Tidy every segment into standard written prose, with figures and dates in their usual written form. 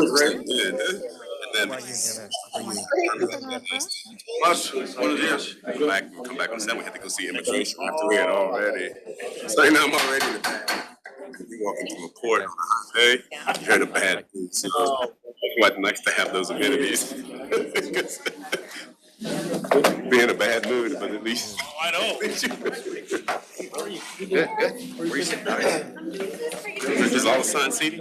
And then buenos días. Come back on set. We had to go see immigration after we had already. So now I'm already in the back. We walk into a port. Hey, you're in a bad mood. So quite nice to have those amenities. Be in a bad mood, but at least I know. Good. Where are you sitting? Is all assigned seating?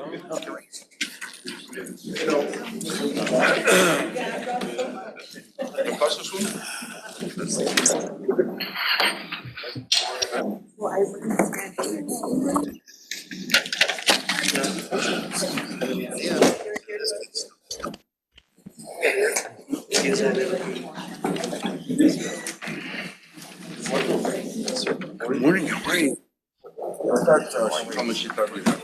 Good morning. How are you? How much you thought you had?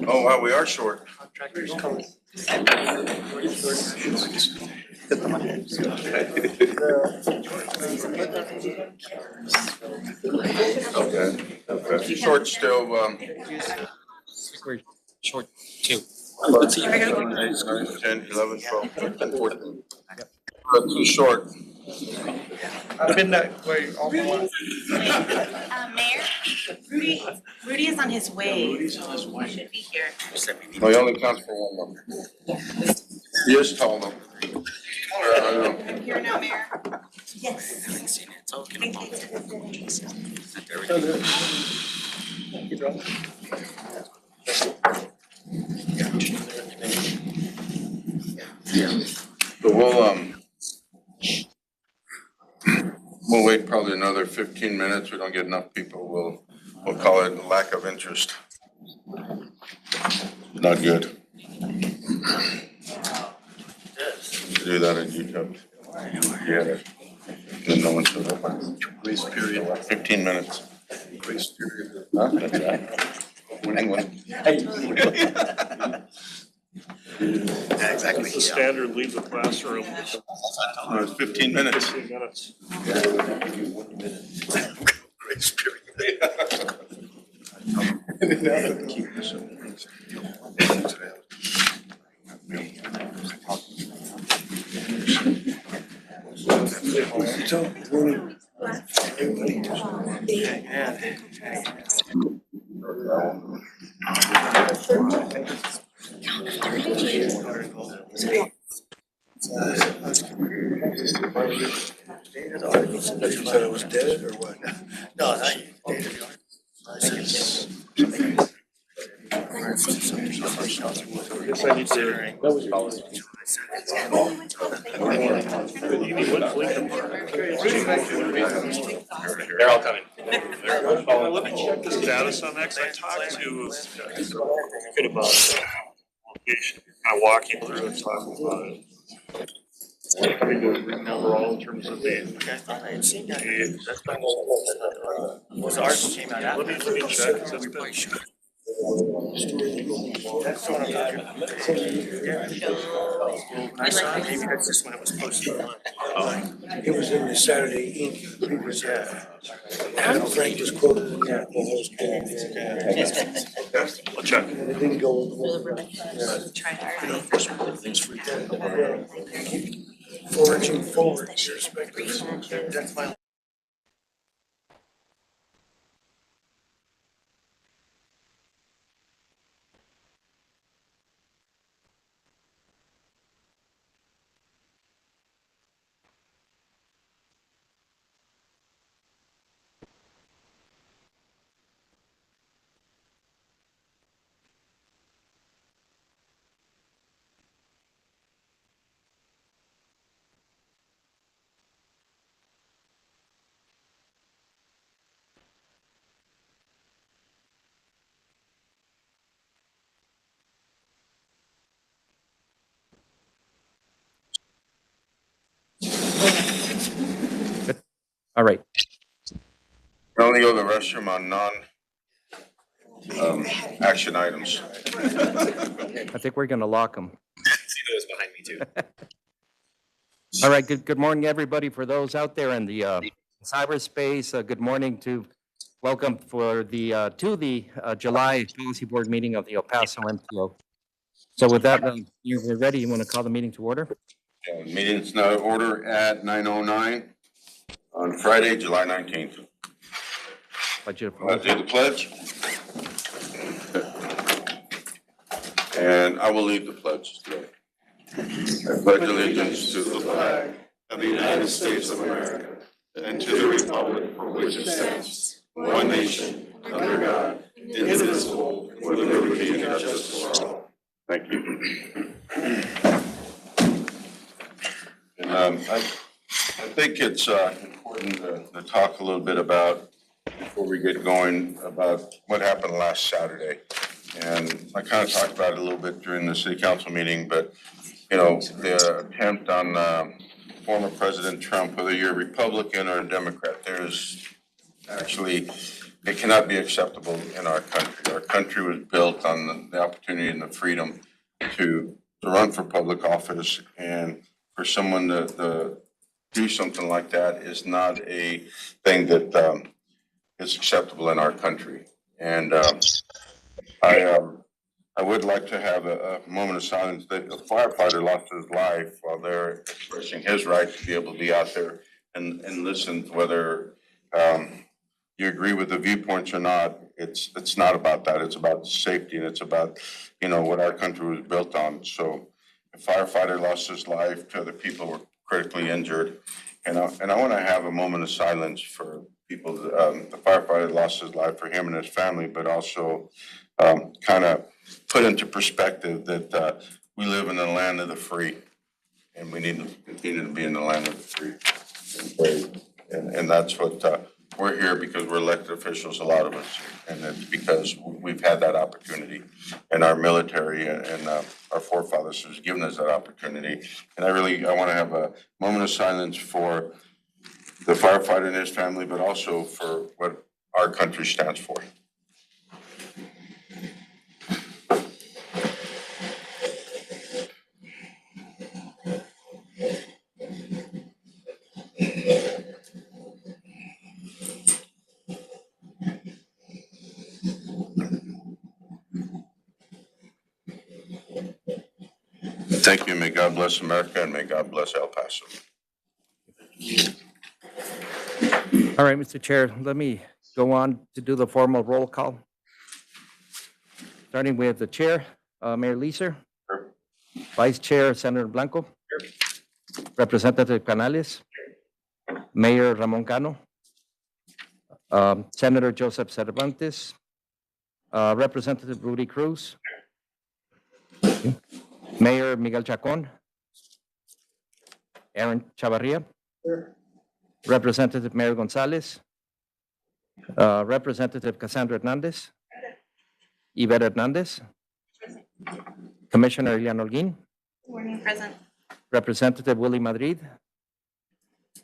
Oh wow, we are short. Okay. Short still. We're short too. 10, 11, 12, 13, 14. Yep. Too short. I've been that way all my life. Mayor, Rudy is on his way. Rudy's on his way. Should be here. No, he only counts for one number. He is tall though. I'm here now, Mayor. Yes. It's all good. So we'll wait probably another 15 minutes. We don't get enough people. We'll call it a lack of interest. Not good. Do that in YouTube. Yeah. Then no one showed up. Grace period. 15 minutes. Grace period. Huh? That's right. Winning one. Yeah, exactly. It's the standard leave the classroom. It's 15 minutes. 15 minutes. Grace period. You said it was dead or what? No, not you. Guess I need to. They're all coming. Let me check the status on that, 'cause I talked to good about location, kind of walking through and talking about it. I mean, overall in terms of the. Was the article came out after? Let me check, 'cause that's been. That's what I'm talking about. I saw it, maybe that's just when it was posted on. It was in the Saturday Inc. papers. And Frank just quoted it. Yeah. I'll check. And it didn't go. Trying to find Things for foraging forward. That's my. All right. I only go to the restroom on action items. I think we're going to lock them. See those behind me too. All right. Good morning, everybody. For those out there in the cyberspace, good morning to Welcome for the July Policy Board meeting of the El Paso MPO. So with that, you're ready. You want to call the meeting to order? Meeting's now in order at 9:09 on Friday, July 19th. Budget. I'll do the pledge. And I will lead the pledge today. I pledge allegiance to the flag of the United States of America and to the republic for which it stands, one nation, under God, indivisible, with liberty and justice for all. Thank you. And I think it's important to talk a little bit about, before we get going, about what happened last Saturday. And I kind of talked about it a little bit during the city council meeting, but, you know, the attempt on former President Trump, whether you're a Republican or a Democrat, there's actually, it cannot be acceptable in our country. Our country was built on the opportunity and the freedom to run for public office, and for someone to do something like that is not a thing that is acceptable in our country. And I would like to have a moment of silence. That a firefighter lost his life while they're expressing his right to be able to be out there and listen, whether you agree with the viewpoints or not. It's not about that. It's about safety, and it's about, you know, what our country was built on. So a firefighter lost his life, 2 other people were critically injured. And I want to have a moment of silence for people. The firefighter lost his life, for him and his family, but also kind of put into perspective that we live in the land of the free, and we need to continue to be in the land of the free. And that's what we're here, because we're elected officials, a lot of us, and it's because we've had that opportunity, and our military and our forefathers has given us that opportunity. And I want to have a moment of silence for the firefighter and his family, but also for what our country stands for. Thank you. May God bless America, and may God bless El Paso. All right, Mr. Chair, let me go on to do the formal roll call. Starting with the chair, Mayor Leeser. Sure. Vice Chair, Senator Blanco. Representative Canales. Mayor Ramon Cano. Senator Joseph Cervantes. Representative Rudy Cruz. Mayor Miguel Chacon. Aaron Chavarria. Representative Mayor Gonzalez. Representative Cassandra Hernandez. Yvette Hernandez. Commissioner Elian Holguin. Morning, present. Representative Willie Madrid.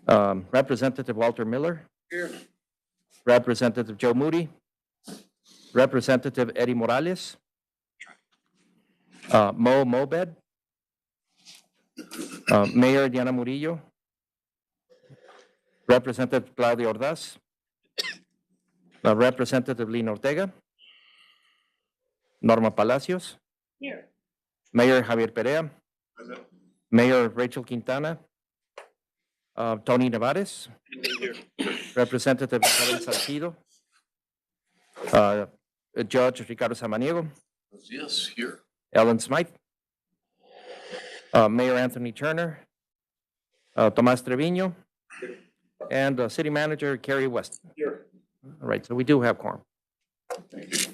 Representative Walter Miller. Here. Representative Joe Moody. Representative Eddie Morales. Mo Mobed. Mayor Diana Murillo. Representative Claudio Ordaz. Representative Lina Ortega. Norma Palacios. Here. Mayor Javier Perea. Mayor Rachel Quintana. Tony Nevares. Representative Isabel Salcido. Judge Ricardo Samaniego. Yes, here. Ellen Smythe. Mayor Anthony Turner. Tomas Trevino. And City Manager Kerry West. Here. All right, so we do have quorum. Thank you.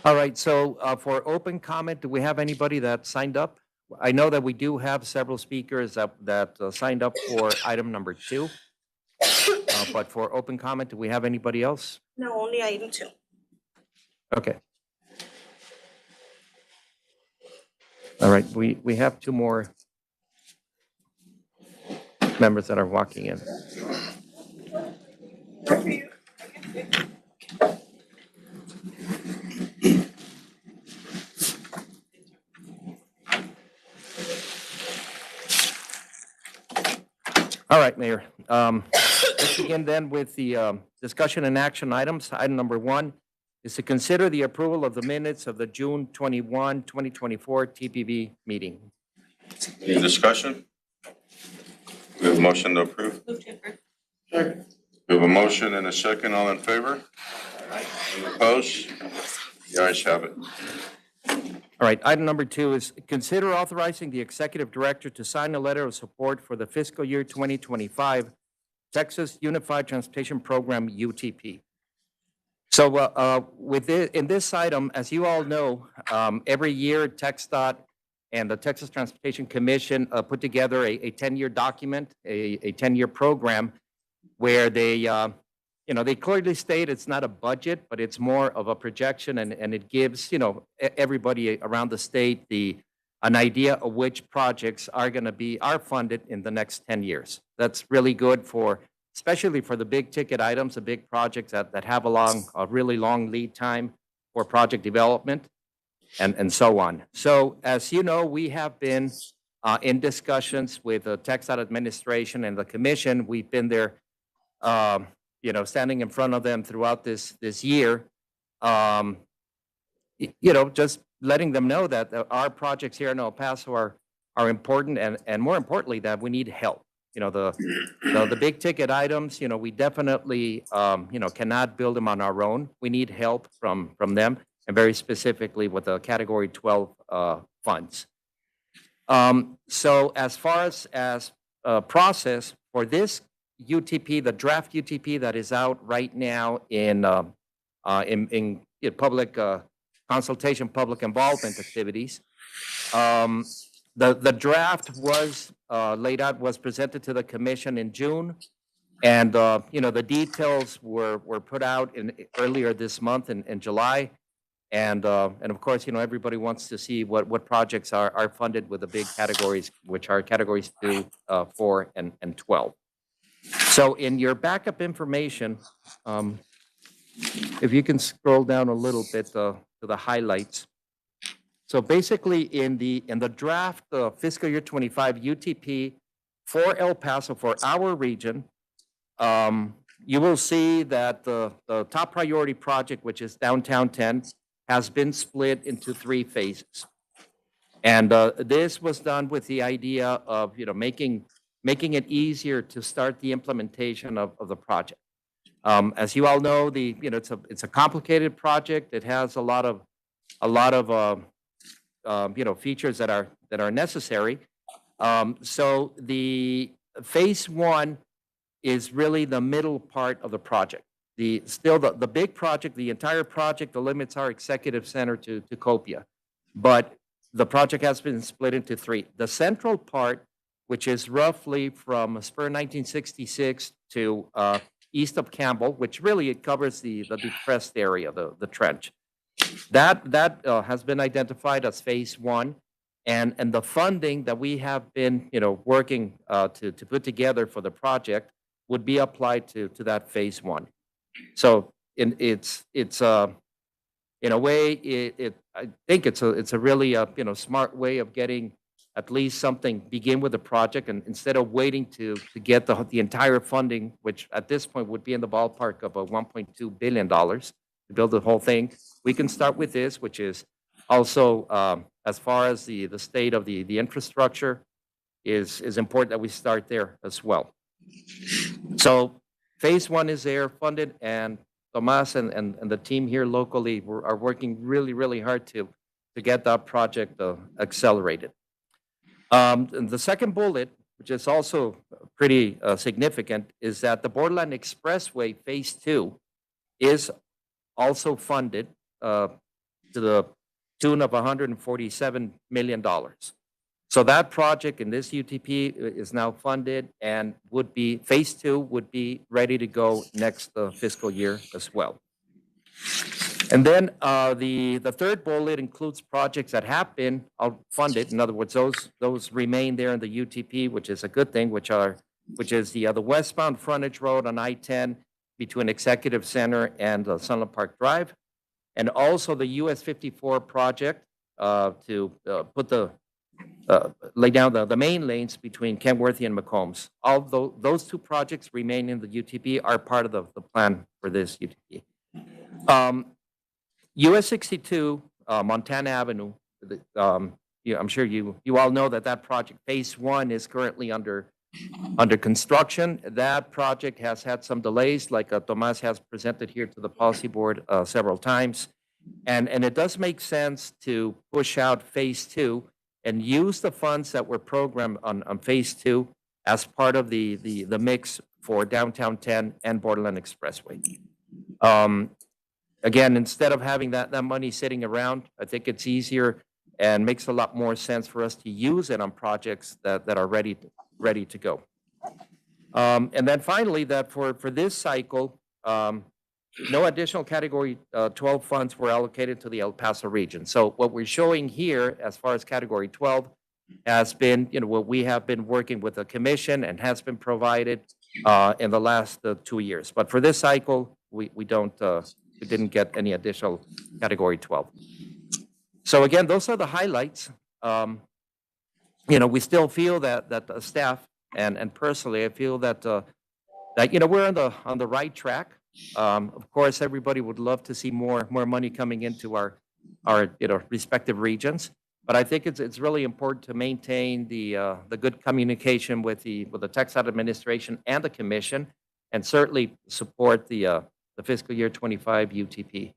All right, so for open comment, do we have anybody that signed up? I know that we do have several speakers that signed up for item number 2. But for open comment, do we have anybody else? No, only item 2. Okay. All right, we have 2 more members that are walking in. All right, Mayor. Let's begin then with the discussion and action items. Item number 1 is to consider the approval of the minutes of the June 21, 2024 TPB meeting. Any discussion? We have a motion to approve. Move to approve. We have a motion and a second. All in favor? Any opposed? The ayes have it. All right, item number 2 is consider authorizing the executive director to sign a letter of support for the fiscal year 2025 Texas Unified Transportation Program, UTP. So in this item, as you all know, every year TxDOT and the Texas Transportation Commission put together a 10-year document, a 10-year program where they they clearly state it's not a budget, but it's more of a projection, and it gives, everybody around the state an idea of which projects are funded in the next 10 years. That's really good especially for the big ticket items, the big projects that have a really long lead time for project development and so on. So as you know, we have been in discussions with the TxDOT administration and the commission. We've been there, standing in front of them throughout this year, just letting them know that our projects here in El Paso are important, and more importantly, that we need help. The big ticket items, we definitely, cannot build them on our own. We need help from them, and very specifically with the Category 12 funds. So as far as process for this UTP, the draft UTP that is out right now in public consultation, public involvement activities, the draft was laid out, was presented to the commission in June, and the details were put out earlier this month in July, and of course, everybody wants to see what projects are funded with the big categories, which are categories 2, 4, and 12. So in your backup information, if you can scroll down a little bit to the highlights. So basically in the draft fiscal year 25 UTP for El Paso, for our region, you will see that the top priority project, which is Downtown 10, has been split into 3 phases. And this was done with the idea of making it easier to start the implementation of the project. As you all know, it's a complicated project. It has a lot of features that are necessary. So the phase 1 is really the middle part of the project. The big project, the entire project, the limits are Executive Center to Copia, but the project has been split into 3. The central part, which is roughly from Spur 1966 to east of Campbell, which really it covers the depressed area, the trench. That has been identified as phase 1, and the funding that we have been working to put together for the project would be applied to that phase 1. So in a way, I think it's a really smart way of getting at least something, begin with the project, and instead of waiting to get the entire funding, which at this point would be in the ballpark of $1.2 billion to build the whole thing, we can start with this, which is also, as far as the state of the infrastructure is important that we start there as well. So phase 1 is there, funded, and Tomas and the team here locally are working really, really hard to get that project accelerated. And the second bullet, which is also pretty significant, is that the Borderland Expressway Phase 2 is also funded to the tune of $147 million. So that project in this UTP is now funded and Phase 2 would be ready to go next fiscal year as well. And then the third bullet includes projects that have been funded. In other words, those remain there in the UTP, which is a good thing, which is the westbound frontage road on I-10 between Executive Center and Sunland Park Drive, and also the US 54 project to put the lay down the main lanes between Kenworthy and McCombs. Although those two projects remain in the UTP, are part of the plan for this UTP. US 62, Montana Avenue, yeah, I'm sure you all know that project, phase one, is currently under construction. That project has had some delays, like Tomas has presented here to the policy board several times. And it does make sense to push out phase two and use the funds that were programmed on phase two as part of the mix for downtown 10 and Borderland Expressway. Again, instead of having that money sitting around, I think it's easier and makes a lot more sense for us to use it on projects that are ready to go. And then finally, that for this cycle, no additional Category 12 funds were allocated to the El Paso region. So what we're showing here, as far as Category 12, has been, what we have been working with the commission and has been provided in the last 2 years. But for this cycle, we didn't get any additional Category 12. So again, those are the highlights. We still feel that the staff and personally, I feel that we're on the right track. Of course, everybody would love to see more money coming into our respective regions. But I think it's really important to maintain the good communication with the Texas administration and the commission, and certainly support the fiscal year 25 UTP.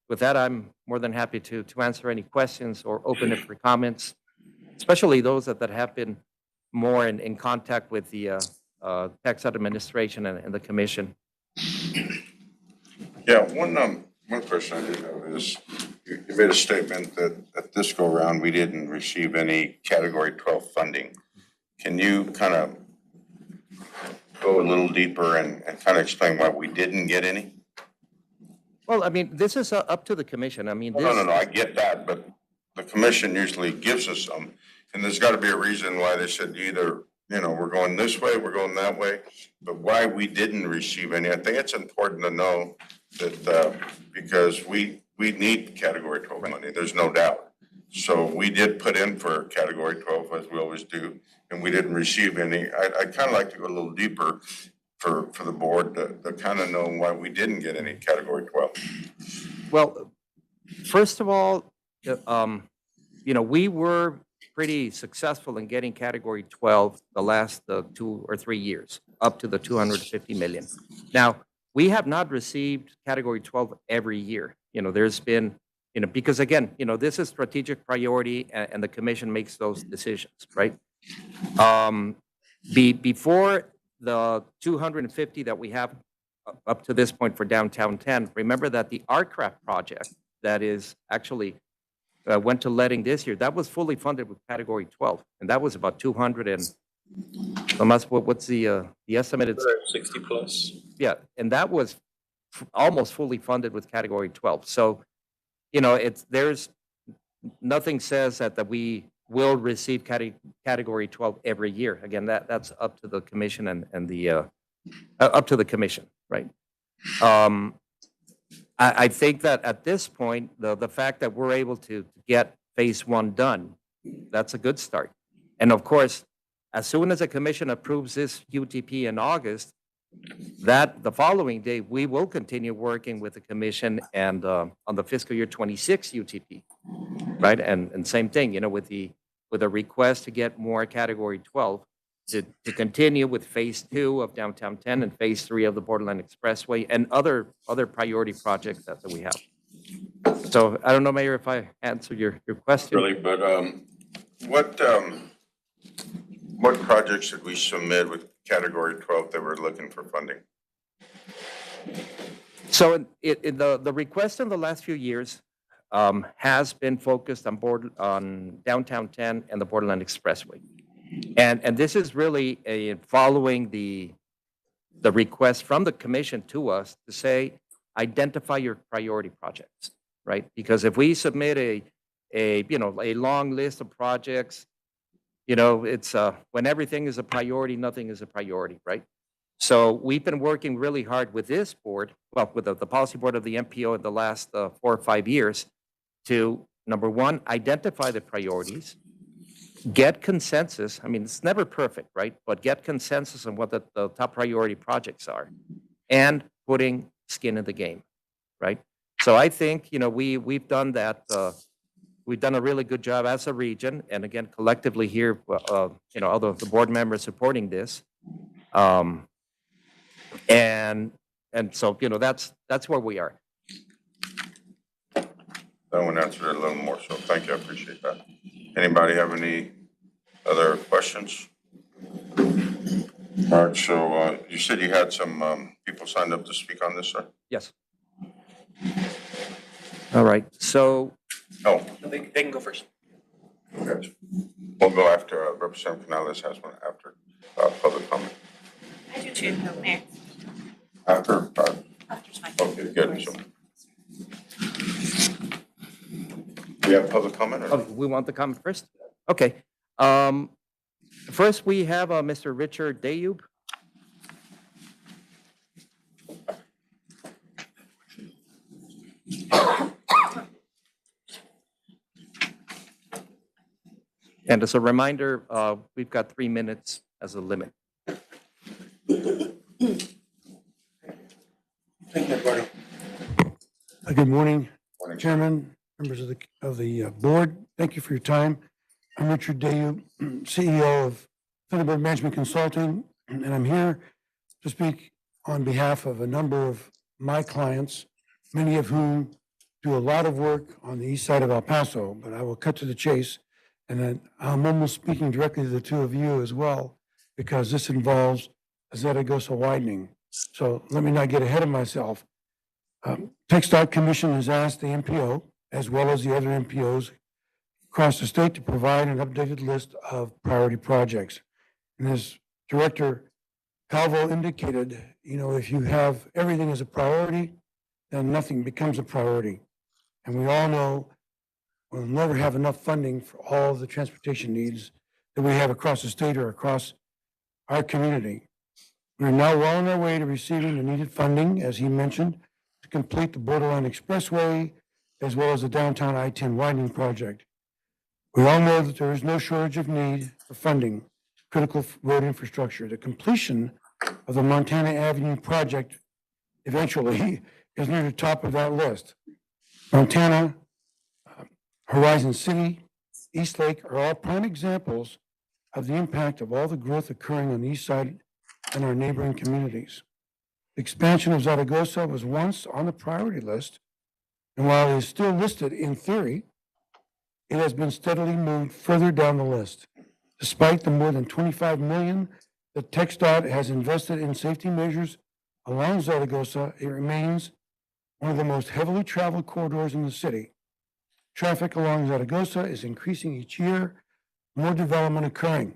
With that, I'm more than happy to answer any questions or open it for comments, especially those that have been more in contact with the Texas administration and the commission. Yeah, one question I do have is, you made a statement that at this go around, we didn't receive any Category 12 funding. Can you kind of go a little deeper and kind of explain why we didn't get any? Well, I mean, this is up to the commission. I mean, No, I get that, but the commission usually gives us some, and there's got to be a reason why they said either, we're going this way, we're going that way, but why we didn't receive any. I think it's important to know that because we need Category 12 money, there's no doubt. So we did put in for Category 12, as we always do, and we didn't receive any. I'd kind of like to go a little deeper for the board to kind of know why we didn't get any Category 12. Well, first of all, we were pretty successful in getting Category 12 the last 2 or 3 years, up to the 250 million. Now, we have not received Category 12 every year. There's been, because again, this is strategic priority, and the commission makes those decisions, right? Before the 250 that we have up to this point for downtown 10, remember that the aircraft project that is actually went to letting this year, that was fully funded with Category 12, and that was about 200 and what's the estimated 60 plus. Yeah, and that was almost fully funded with Category 12. So, there's nothing says that we will receive Category 12 every year. Again, that's up to the commission and the up to the commission, right? I think that at this point, the fact that we're able to get phase one done, that's a good start. And of course, as soon as the commission approves this UTP in August, that the following day, we will continue working with the commission and on the fiscal year 26 UTP, right? And same thing, with a request to get more Category 12 to continue with phase 2 of downtown 10 and phase 3 of the Borderland Expressway and other priority projects that we have. So I don't know, Mayor, if I answered your question. Really, but what projects did we submit with Category 12 that were looking for funding? So in the request in the last few years has been focused on downtown 10 and the Borderland Expressway. And this is really following the request from the commission to us to say, identify your priority projects, right? Because if we submit a long list of projects, it's when everything is a priority, nothing is a priority, right? So we've been working really hard with this board, with the policy board of the MPO in the last 4 or 5 years to number one, identify the priorities, get consensus. I mean, it's never perfect, right? But get consensus on what the top priority projects are, and putting skin in the game, right? So I think, we've done that. We've done a really good job as a region, and again, collectively here, all the board members supporting this. And so, that's where we are. That one answered it a little more, so thank you, I appreciate that. Anybody have any other questions? All right, so you said you had some people signed up to speak on this, sir? Yes. All right, so, Oh, They can go first. okay. We'll go after Representative Canales has one after public comment. I do too, no, Mayor. After, After's fine. okay, good. So we have public comment oh, or? we want the comment first? Okay. First, we have Mr. Richard Dayub. And as a reminder, we've got 3 minutes as a limit. Thank you, Eduardo. Good morning, Morning. Chairman, members of the board. Thank you for your time. I'm Richard Dayu, CEO of Thunderbird Management Consulting, and I'm here to speak on behalf of a number of my clients, many of whom do a lot of work on the east side of El Paso, but I will cut to the chase. And then I'm almost speaking directly to the two of you as well, because this involves Zaragoza widening. So let me not get ahead of myself. TxDOT Commission has asked the MPO, as well as the other MPOs across the state, to provide an updated list of priority projects. And as Director Calvo indicated, if you have everything as a priority, then nothing becomes a priority. And we all know we'll never have enough funding for all of the transportation needs that we have across the state or across our community. We're now well on our way to receiving the needed funding, as he mentioned, to complete the Borderline Expressway, as well as the downtown I-10 widening project. We all know that there is no shortage of need for funding critical road infrastructure. The completion of the Montana Avenue project eventually is near the top of that list. Montana, Horizon City, East Lake are all prime examples of the impact of all the growth occurring on the east side and our neighboring communities. The expansion of Zaragoza was once on the priority list, and while it is still listed in theory, it has been steadily moved further down the list. Despite the more than $25 million that TxDOT has invested in safety measures along Zaragoza, it remains one of the most heavily traveled corridors in the city. Traffic along Zaragoza is increasing each year, more development occurring.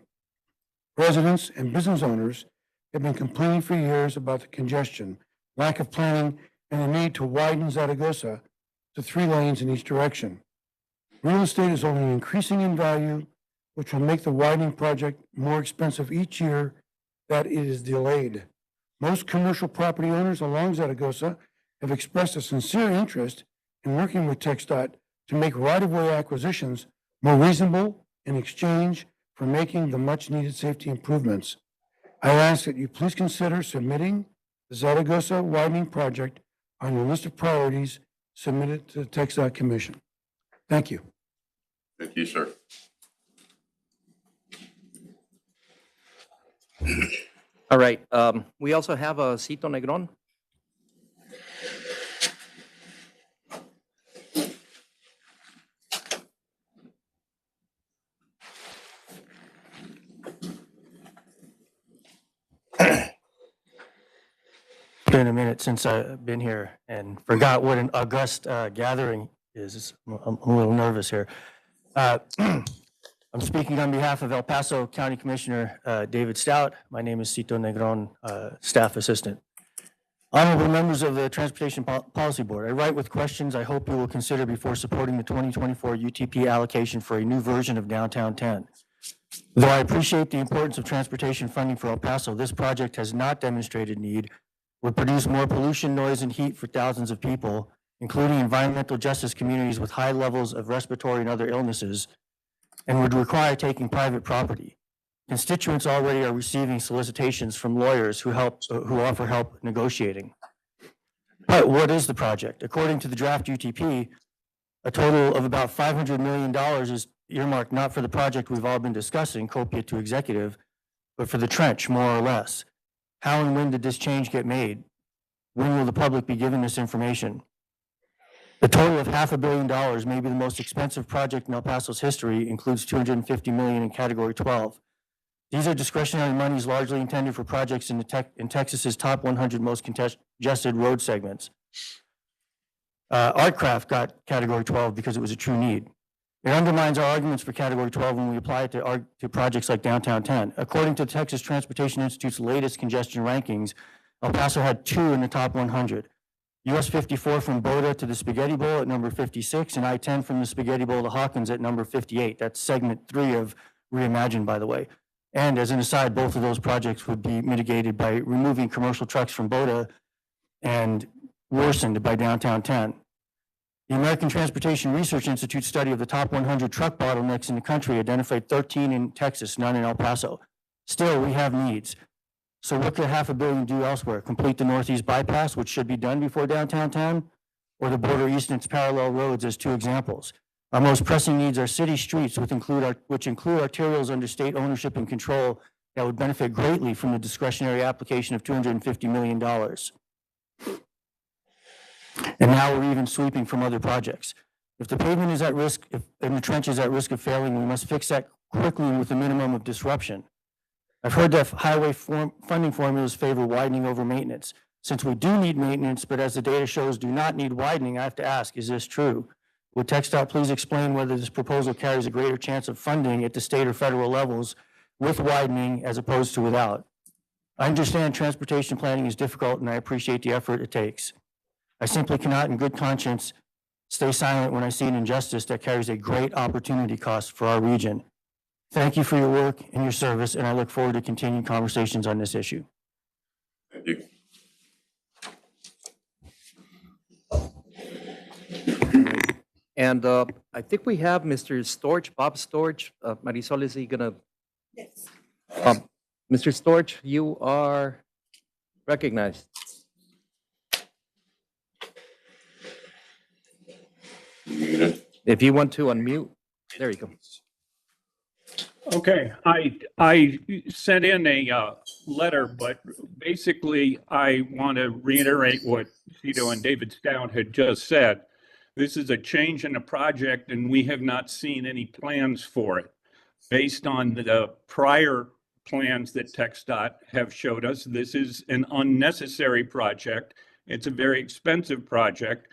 Residents and business owners have been complaining for years about the congestion, lack of planning, and the need to widen Zaragoza to 3 lanes in each direction. Real estate is only increasing in value, which will make the widening project more expensive each year that it is delayed. Most commercial property owners along Zaragoza have expressed a sincere interest in working with TxDOT to make right-of-way acquisitions more reasonable in exchange for making the much-needed safety improvements. I ask that you please consider submitting the Zaragoza widening project on your list of priorities submitted to the TxDOT Commission. Thank you. Thank you, sir. All right, we also have a Cito Negron. Been a minute since I've been here and forgot what an august gathering is. I'm a little nervous here. I'm speaking on behalf of El Paso County Commissioner David Stout. My name is Cito Negron, Staff Assistant. Honorable members of the Transportation Policy Board, I write with questions I hope you will consider before supporting the 2024 UTP allocation for a new version of Downtown 10. Though I appreciate the importance of transportation funding for El Paso, this project has not demonstrated need, would produce more pollution, noise, and heat for thousands of people, including environmental justice communities with high levels of respiratory and other illnesses, and would require taking private property. Constituents already are receiving solicitations from lawyers who offer help negotiating. But what is the project? According to the draft UTP, a total of about $500 million is earmarked not for the project we've all been discussing, copiate to executive, but for the trench, more or less. How and when did this change get made? When will the public be given this information? The total of $500 million, maybe the most expensive project in El Paso's history, includes $250 million in Category 12. These are discretionary monies largely intended for projects in Texas's top 100 most congested road segments. Artcraft got Category 12 because it was a true need. It undermines our arguments for Category 12 when we apply it to projects like Downtown 10. According to the Texas Transportation Institute's latest congestion rankings, El Paso had 2 in the top 100. US 54 from Boda to the Spaghetti Bowl at number 56, and I-10 from the Spaghetti Bowl to Hawkins at number 58. That's segment 3 of Reimagine, by the way. And as an aside, both of those projects would be mitigated by removing commercial trucks from Boda and worsened by Downtown 10. The American Transportation Research Institute study of the top 100 truck bottlenecks in the country identified 13 in Texas, none in El Paso. Still, we have needs. So what could $500 million do elsewhere? Complete the Northeast bypass, which should be done before Downtown 10, or the border east and its parallel roads as 2 examples. Our most pressing needs are city streets, which include arterials under state ownership and control that would benefit greatly from the discretionary application of $250 million. And now we're even sweeping from other projects. If the pavement is at risk, and the trench is at risk of failing, we must fix that quickly and with a minimum of disruption. I've heard that highway funding formulas favor widening over maintenance. Since we do need maintenance, but as the data shows do not need widening, I have to ask, is this true? Would TxDOT please explain whether this proposal carries a greater chance of funding at the state or federal levels with widening as opposed to without? I understand transportation planning is difficult, and I appreciate the effort it takes. I simply cannot, in good conscience, stay silent when I see an injustice that carries a great opportunity cost for our region. Thank you for your work and your service, and I look forward to continuing conversations on this issue. Thank you. And I think we have Mr. Storch, Bob Storch. Marisol, is he gonna? Yes. Mr. Storch, you are recognized. If you want to unmute, there you go. Okay, I sent in a letter, but basically I want to reiterate what Cito and David Stout had just said. This is a change in the project, and we have not seen any plans for it. Based on the prior plans that TxDOT have showed us, this is an unnecessary project. It's a very expensive project,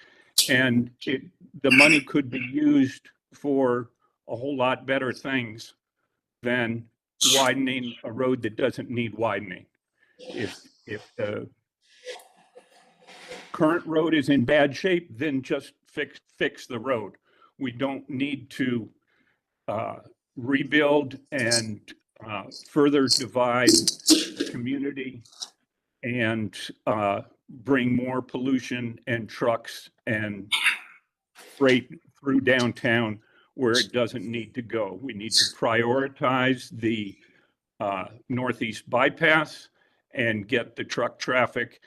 and the money could be used for a whole lot better things than widening a road that doesn't need widening. If the current road is in bad shape, then just fix the road. We don't need to rebuild and further divide the community and bring more pollution and trucks and freight through downtown where it doesn't need to go. We need to prioritize the Northeast bypass and get the truck traffic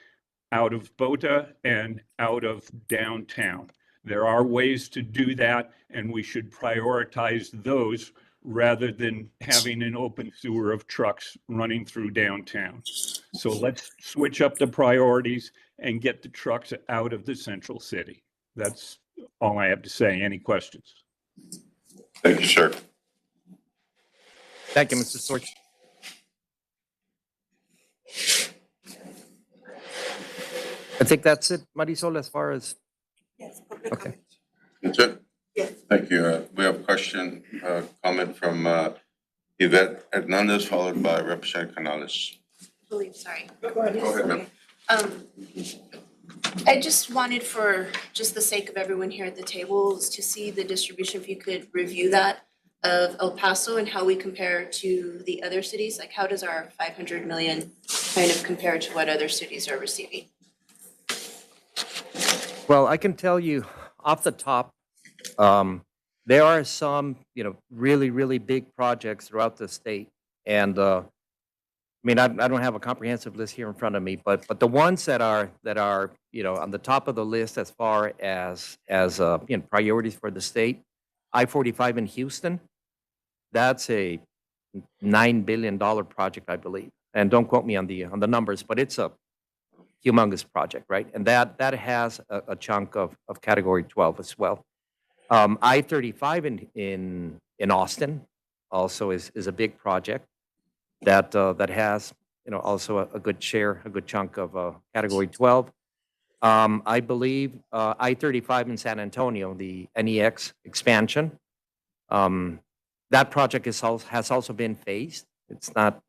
out of Boda and out of downtown. There are ways to do that, and we should prioritize those rather than having an open sewer of trucks running through downtown. So let's switch up the priorities and get the trucks out of the central city. That's all I have to say. Any questions? Thank you, sir. Thank you, Mr. Storch. I think that's it, Marisol, as far as, Yes, public okay. comment. That's it? Yes. Thank you. We have a question, comment from Yvette Hernandez, followed by Representative Canales. Sorry. Go ahead, ma'am. I just wanted, for just the sake of everyone here at the table, to see the distribution, if you could review that, of El Paso and how we compare to the other cities. Like, how does our 500 million kind of compare to what other cities are receiving? Well, I can tell you off the top, there are some, really, really big projects throughout the state. And I mean, I don't have a comprehensive list here in front of me, but the ones that are on the top of the list as far as priorities for the state, I-45 in Houston, that's a $9 billion project, I believe. And don't quote me on the numbers, but it's a humongous project, right? And that has a chunk of Category 12 as well. I-35 in Austin also is a big project that has also a good share, a good chunk of Category 12. I believe I-35 in San Antonio, the NEX expansion, that project has also been phased. It's not,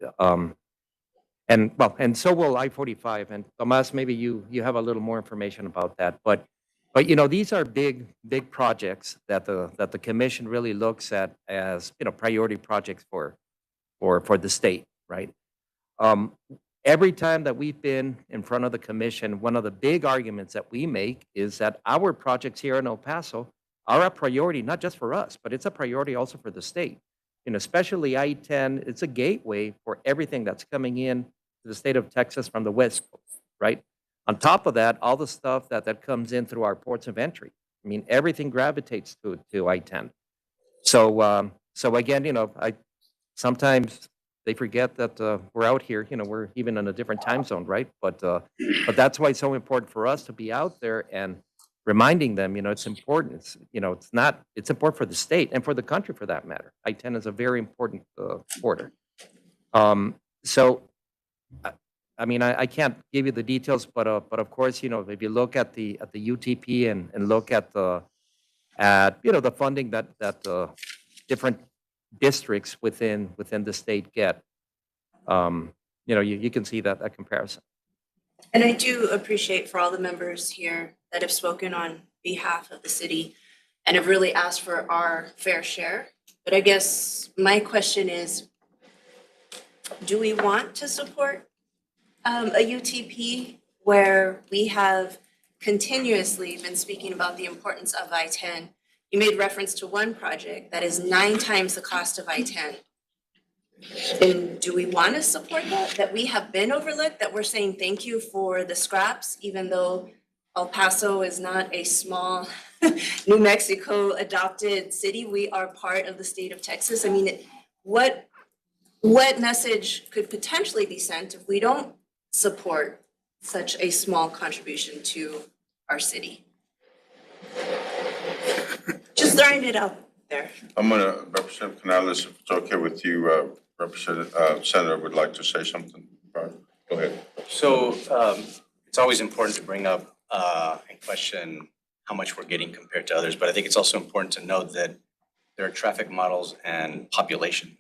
and so will I-45. And Tomas, maybe you have a little more information about that. But these are big projects that the commission really looks at as priority projects for the state, right? Every time that we've been in front of the commission, one of the big arguments that we make is that our projects here in El Paso are a priority, not just for us, but it's a priority also for the state. Especially I-10, it's a gateway for everything that's coming in to the state of Texas from the West Coast, right? On top of that, all the stuff that comes in through our ports of entry. I mean, everything gravitates to I-10. So again, sometimes they forget that we're out here. We're even in a different time zone, right? But that's why it's so important for us to be out there and reminding them, it's important. It's important for the state and for the country for that matter. I-10 is a very important border. So, I mean, I can't give you the details, but of course, if you look at the UTP and look at the funding that different districts within the state get, you can see that comparison. And I do appreciate for all the members here that have spoken on behalf of the city and have really asked for our fair share. But I guess my question is, do we want to support a UTP where we have continuously been speaking about the importance of I-10? You made reference to one project that is 9 times the cost of I-10. And do we want to support that we have been overlooked, that we're saying thank you for the scraps, even though El Paso is not a small New Mexico adopted city? We are part of the state of Texas. I mean, what message could potentially be sent if we don't support such a small contribution to our city? Just throwing it out there. I'm gonna, Representative Canales, if it's okay with you, Senator would like to say something. Go ahead. So it's always important to bring up and question how much we're getting compared to others, but I think it's also important to note that there are traffic models and population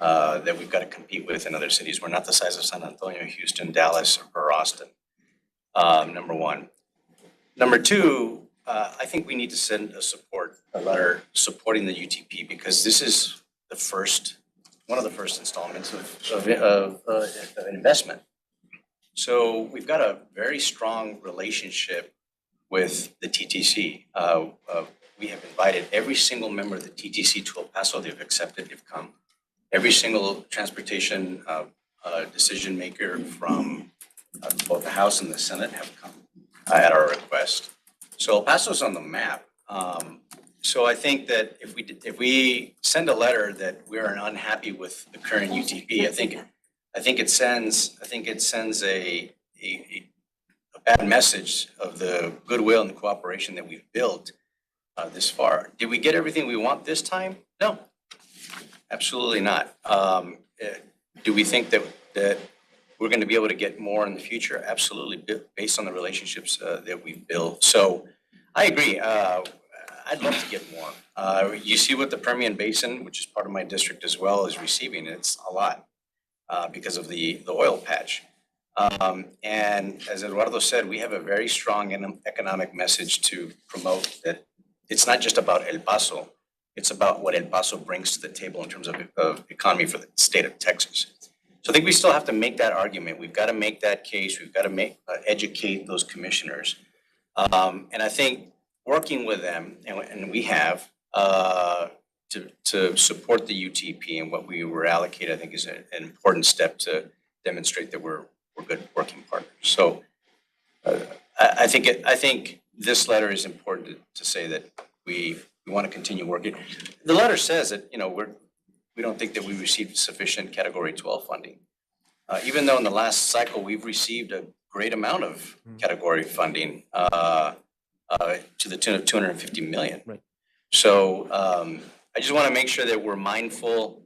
that we've got to compete with in other cities. We're not the size of San Antonio, Houston, Dallas, or Austin, number one. Number two, I think we need to send a letter supporting the UTP, because this is one of the first installments of an investment. So we've got a very strong relationship with the TTC. We have invited every single member of the TTC to El Paso. They've accepted, they've come. Every single transportation decision maker from both the House and the Senate have come at our request. So El Paso's on the map. So I think that if we send a letter that we're unhappy with the current UTP, I think it sends a bad message of the goodwill and the cooperation that we've built this far. Did we get everything we want this time? No, absolutely not. Do we think that we're going to be able to get more in the future? Absolutely, based on the relationships that we've built. So I agree. I'd love to get more. You see what the Permian Basin, which is part of my district as well, is receiving. It's a lot because of the oil patch. And as Eduardo said, we have a very strong economic message to promote that it's not just about El Paso. It's about what El Paso brings to the table in terms of economy for the state of Texas. So I think we still have to make that argument. We've got to make that case. We've got to educate those commissioners. And I think working with them, and we have, to support the UTP and what we were allocated, I think is an important step to demonstrate that we're good working partners. So I think this letter is important to say that we want to continue working. The letter says that, we don't think that we received sufficient Category 12 funding. Even though in the last cycle, we've received a great amount of category funding to the tune of 250 million. Right. So I just want to make sure that we're mindful.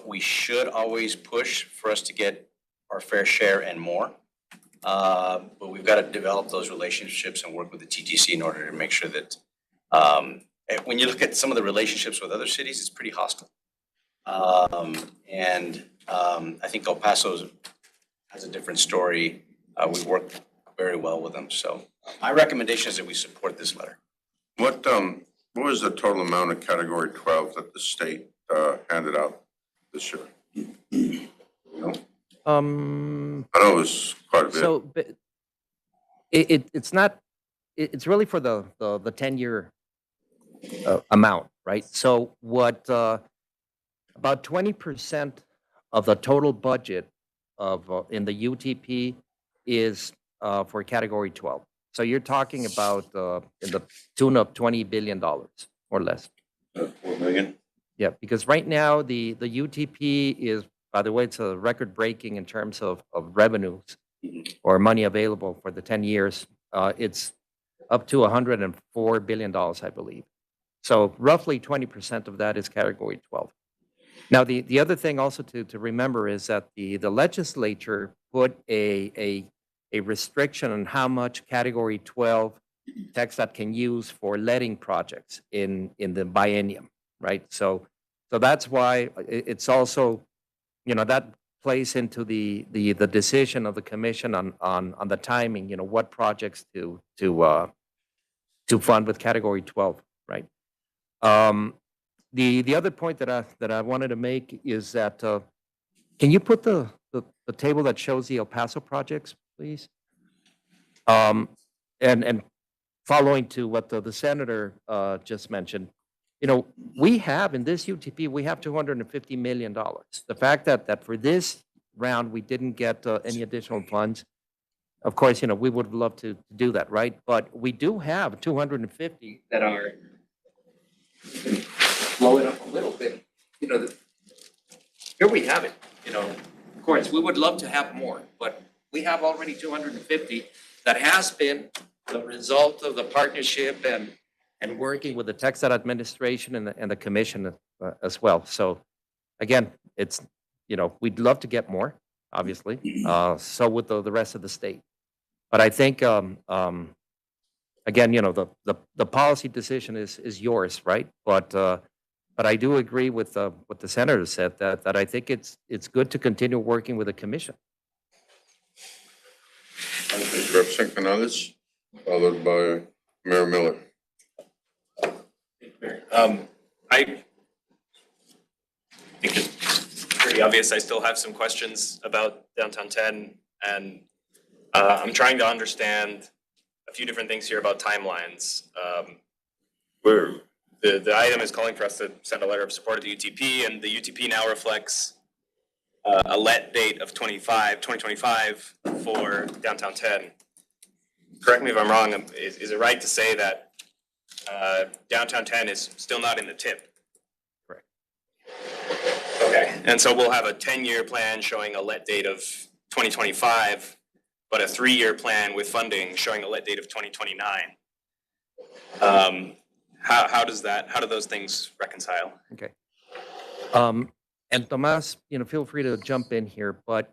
We should always push for us to get our fair share and more. But we've got to develop those relationships and work with the TTC in order to make sure that when you look at some of the relationships with other cities, it's pretty hostile. I think El Paso has a different story. We work very well with them. So my recommendation is that we support this letter. What was the total amount of Category 12 that the state handed out this year? You know? I know it was quite a bit. So but it's not, it's really for the 10-year amount, right? So what, about 20% of the total budget of in the UTP is for Category 12. So you're talking about in the tune of $20 billion or less. 4 million? Yeah, because right now the UTP is, by the way, it's a record breaking in terms of revenues or money available for the 10 years. It's up to $104 billion, I believe. So roughly 20% of that is Category 12. Now, the other thing also to remember is that the legislature put a restriction on how much Category 12 TxDOT can use for letting projects in the biennium, right? So that's why it's also, that plays into the decision of the commission on the timing, what projects to fund with Category 12, right? The other point that I wanted to make is that can you put the table that shows the El Paso projects, please? And following to what the senator just mentioned, we have in this UTP we have $250 million. The fact that for this round we didn't get any additional funds, of course, we would love to do that, right? But we do have 250 that are blow it up a little bit. Here we have it. Of course, we would love to have more, but we have already 250 that has been the result of the partnership and working with the TxDOT administration and the commission as well. So again, it's, we'd love to get more, obviously. So would the rest of the state. But I think, again, the policy decision is yours, right? But I do agree with what the senator said, that I think it's good to continue working with the commission. Representative Canales, followed by Mayor Miller. I think it's pretty obvious I still have some questions about downtown 10, and I'm trying to understand a few different things here about timelines. The item is calling for us to send a letter of support to the UTP, and the UTP now reflects a let date of 2025 for downtown 10. Correct me if I'm wrong, is it right to say that downtown 10 is still not in the tip? Correct. Okay, and so we'll have a 10-year plan showing a let date of 2025, but a 3-year plan with funding showing a let date of 2029. How do those things reconcile? Okay. And Tomas, feel free to jump in here, but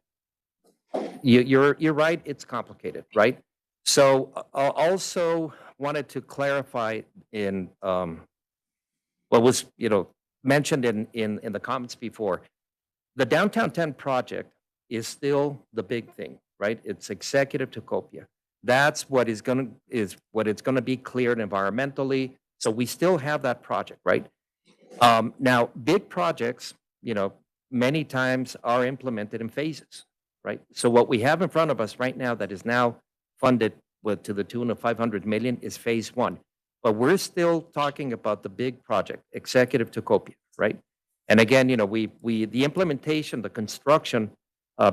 you're right. It's complicated, right? So I also wanted to clarify in what was mentioned in the comments before. The Downtown 10 project is still the big thing, right? It's executive to Copia. That's what it's going to be cleared environmentally. So we still have that project, right? Now, big projects, many times are implemented in phases, right? So what we have in front of us right now that is now funded to the tune of 500 million is phase one. But we're still talking about the big project, Executive Tocopia, right? And again, the implementation, the construction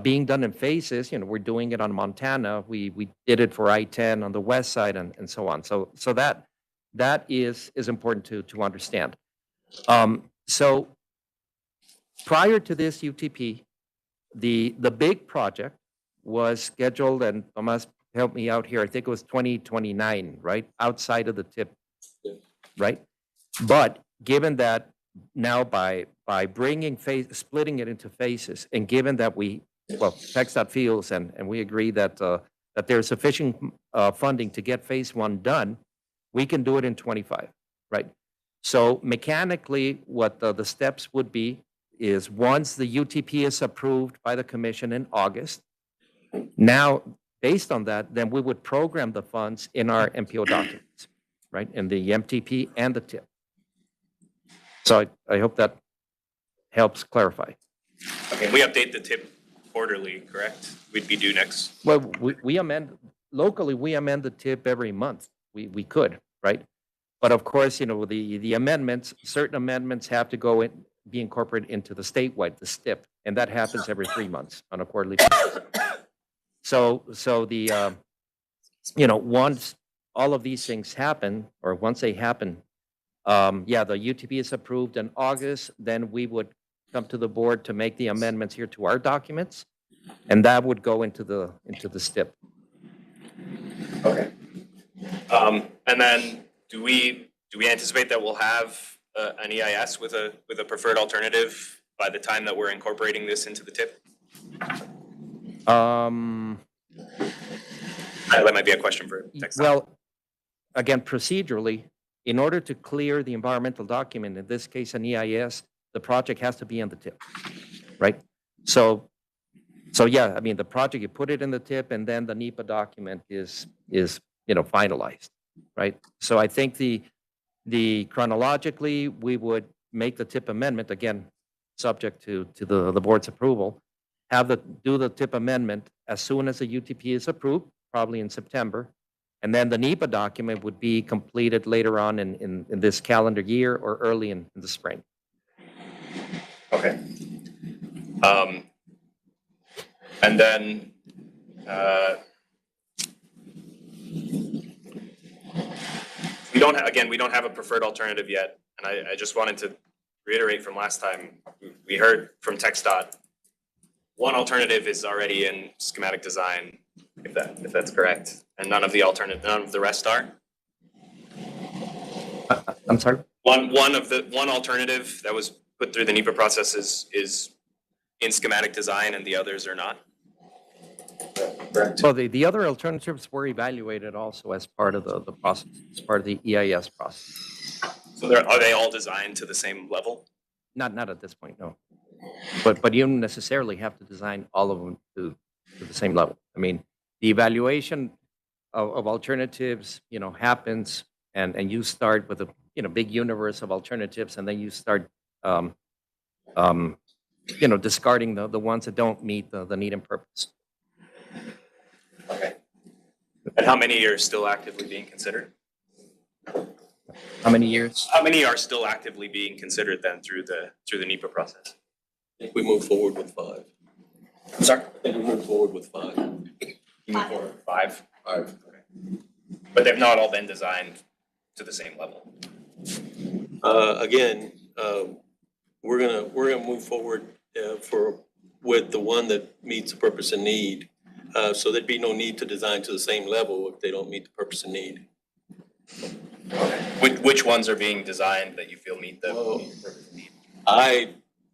being done in phases, we're doing it on Montana. We did it for I-10 on the west side and so on. So that is important to understand. So prior to this UTP, the big project was scheduled, and Tomas, help me out here, I think it was 2029, right? Outside of the tip, right? But given that now by bringing splitting it into phases, and given that TxDOT feels and we agree that there's sufficient funding to get phase one done, we can do it in 25, right? So mechanically, what the steps would be is once the UTP is approved by the commission in August, now, based on that, then we would program the funds in our MPO documents, right? In the MTP and the TIP. So I hope that helps clarify. Okay, we update the tip quarterly, correct? We'd be due next. Well, we amend, locally, we amend the TIP every month. We could, right? But of course, the amendments, certain amendments have to be incorporated into the statewide, the STIP, and that happens every 3 months on a quarterly basis. So the, once all of these things happen, or once they happen, the UTP is approved in August, then we would come to the board to make the amendments here to our documents, and that would go into the STIP. Okay. And then do we anticipate that we'll have an EIS with a preferred alternative by the time that we're incorporating this into the TIP? That might be a question for next time. Well, again, procedurally, in order to clear the environmental document, in this case an EIS, the project has to be in the TIP, right? So yeah, I mean, the project, you put it in the TIP, and then the NEPA document is finalized, right? So I think the chronologically, we would make the TIP amendment, again, subject to the board's approval, do the TIP amendment as soon as the UTP is approved, probably in September, and then the NEPA document would be completed later on in this calendar year or early in the spring. Okay. And then we don't have a preferred alternative yet, and I just wanted to reiterate from last time. We heard from TxDOT one alternative is already in schematic design, if that's correct, and none of the rest are. I'm sorry? One alternative that was put through the NEPA process is in schematic design, and the others are not. Correct. So the other alternatives were evaluated also as part of the process, as part of the EIS process. So are they all designed to the same level? Not at this point, no. But you don't necessarily have to design all of them to the same level. I mean, the evaluation of alternatives, happens, and you start with a big universe of alternatives, and then you start discarding the ones that don't meet the need and purpose. Okay. And how many are still actively being considered? How many years? How many are still actively being considered then through the NEPA process? I think we move forward with 5. I'm sorry? I think we move forward with 5. You move forward with 5? 5. Okay. But they've not all been designed to the same level. Again, we're gonna move forward with the one that meets the purpose and need. So there'd be no need to design to the same level if they don't meet the purpose and need. Which ones are being designed that you feel meet the purpose and need?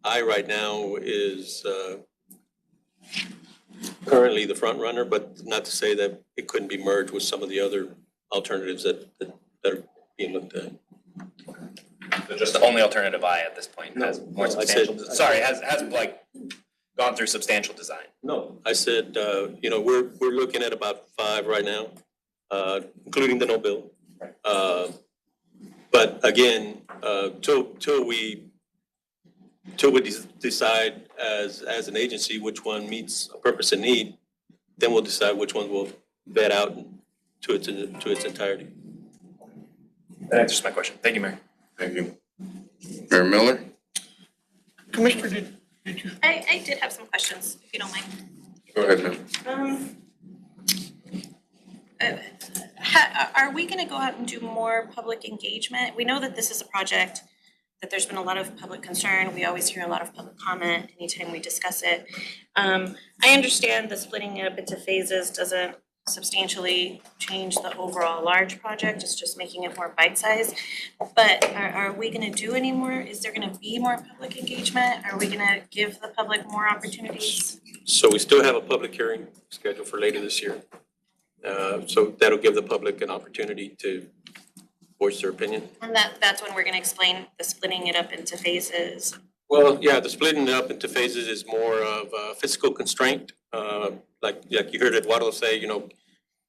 I right now is currently the front runner, but not to say that it couldn't be merged with some of the other alternatives that are being looked at. So just the only alternative I at this point has more substantial. Has gone through substantial design. No, I said we're looking at about 5 right now, including the no bill. But again, till we decide as an agency which one meets a purpose and need, then we'll decide which one we'll vet out to its entirety. That answers my question. Thank you, Mayor. Thank you. Mayor Miller? Commissioner, did you? I did have some questions, if you don't mind. Go ahead, ma'am. Are we gonna go out and do more public engagement? We know that this is a project that there's been a lot of public concern. We always hear a lot of public comment anytime we discuss it. I understand the splitting it up into phases doesn't substantially change the overall large project, it's just making it more bite-sized. But are we gonna do any more? Is there gonna be more public engagement? Are we gonna give the public more opportunities? So we still have a public hearing scheduled for later this year. So that'll give the public an opportunity to voice their opinion. And that's when we're gonna explain the splitting it up into phases. Well, yeah, the splitting it up into phases is more of a physical constraint. Like you heard Eduardo say, you know,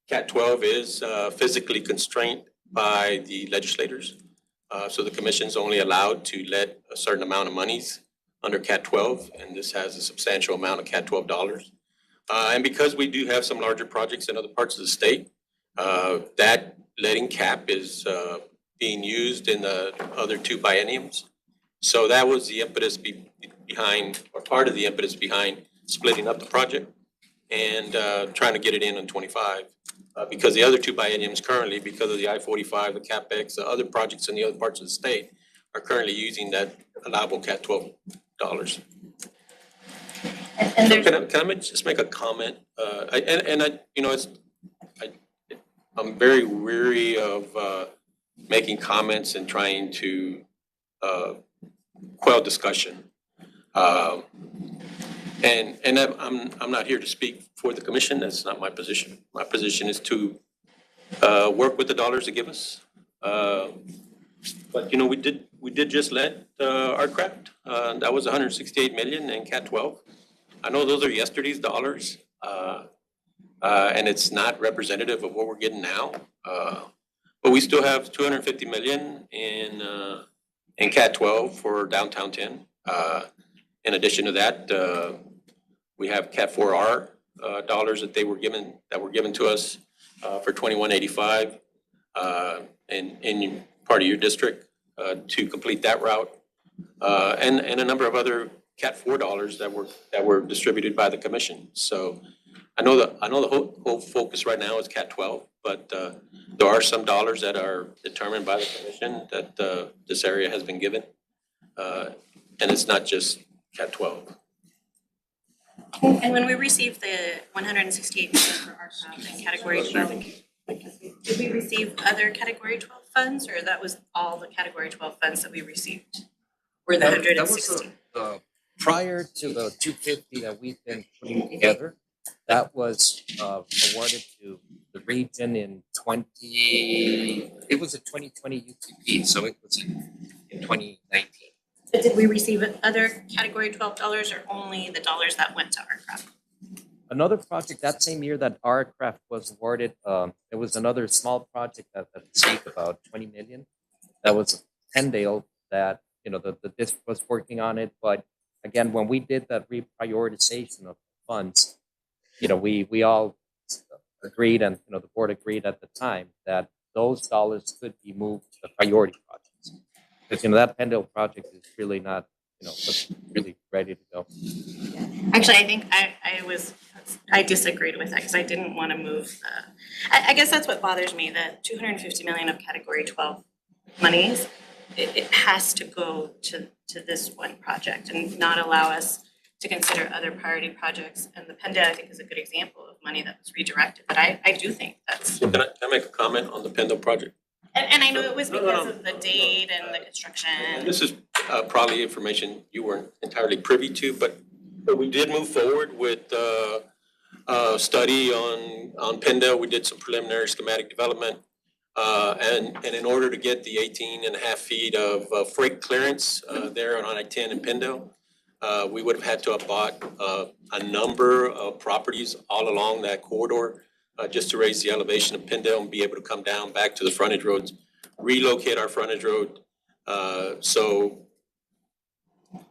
Cat 12 is physically constrained by the legislators. So the commission's only allowed to let a certain amount of monies under Cat 12, and this has a substantial amount of Cat 12 dollars. And because we do have some larger projects in other parts of the state, that letting cap is being used in the other two bienniums. So that was the impetus behind, or part of the impetus behind splitting up the project and trying to get it in 25. Because the other two bienniums currently, because of the I-45, the CapEx, the other projects in the other parts of the state are currently using that allowable Cat 12 dollars. And there's, Can I just make a comment? I'm very weary of making comments and trying to quell discussion. And I'm not here to speak for the commission. That's not my position. My position is to work with the dollars they give us. But you know, we did just let our craft. That was 168 million in Cat 12. I know those are yesterday's dollars, and it's not representative of what we're getting now. But we still have 250 million in Cat 12 for downtown 10. In addition to that, we have Cat 4R dollars that were given to us for 2185 in part of your district to complete that route, and a number of other Cat 4 dollars that were distributed by the commission. So I know the whole focus right now is Cat 12, but there are some dollars that are determined by the commission that this area has been given, and it's not just Cat 12. and when we received the 168 million for our craft in category 12, did we receive other category 12 funds, or that was all the category 12 funds that we received? Were the 160? Prior to the 250 that we've been putting together, that was awarded to the region in 2020 UTP, so it was in 2019. But did we receive other category 12 dollars, or only the dollars that went to our craft? Another project that same year that our craft was awarded, there was another small project that received about 20 million. That was Pendale that, you know, the district was working on it. But again, when we did that reprioritization of funds, you know, we all agreed, and, you know, the board agreed at the time that those dollars could be moved to the priority projects. Because, you know, that Pendale project is really not, you know, really ready to go. Actually, I think I disagreed with that because I didn't want to move. I guess that's what bothers me, that 250 million of category 12 monies, it has to go to this one project and not allow us to consider other priority projects. And the Pendale, I think, is a good example of money that was redirected. But I do think that's. Can I make a comment on the Pendle project? And I know it was because of the date and the construction. This is probably information you weren't entirely privy to, but we did move forward with a study on Pendle. We did some preliminary schematic development. And in order to get the 18.5 feet of freight clearance there on I-10 in Pendle, we would have had to have bought a number of properties all along that corridor just to raise the elevation of Pendle and be able to come down back to the frontage roads, relocate our frontage road. So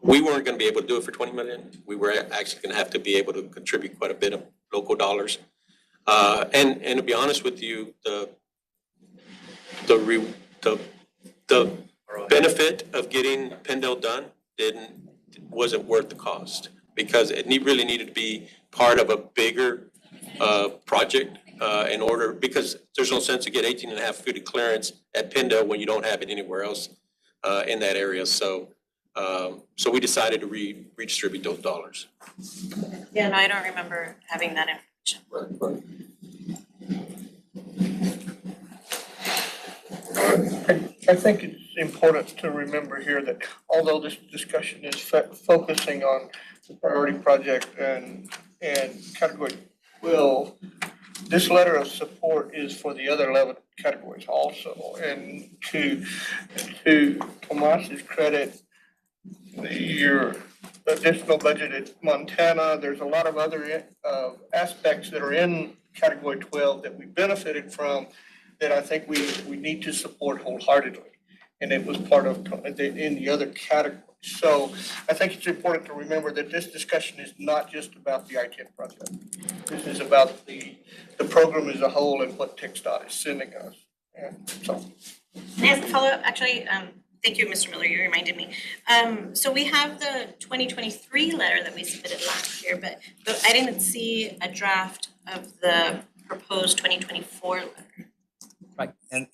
we weren't going to be able to do it for 20 million. We were actually going to have to be able to contribute quite a bit of local dollars. And to be honest with you, the benefit of getting Pendle done wasn't worth the cost, because it really needed to be part of a bigger project in order, because there's no sense to get 18.5 feet of clearance at Pendle when you don't have it anywhere else in that area. So we decided to redistribute those dollars. Yeah, no, I don't remember having that information. I think it's important to remember here that although this discussion is focusing on the priority project and category 12, this letter of support is for the other 11 categories also. And to Tomas's credit, your additional budget at Montana, there's a lot of other aspects that are in category 12 that we benefited from that I think we need to support wholeheartedly. And it was part of in the other categories. So I think it's important to remember that this discussion is not just about the I-10 project. This is about the program as a whole and what TxDOT is sending us. And so. Can I ask a follow-up? Actually, thank you, Mr. Miller, you reminded me. So we have the 2023 letter that we submitted last year, but I didn't see a draft of the proposed 2024 letter. Right, and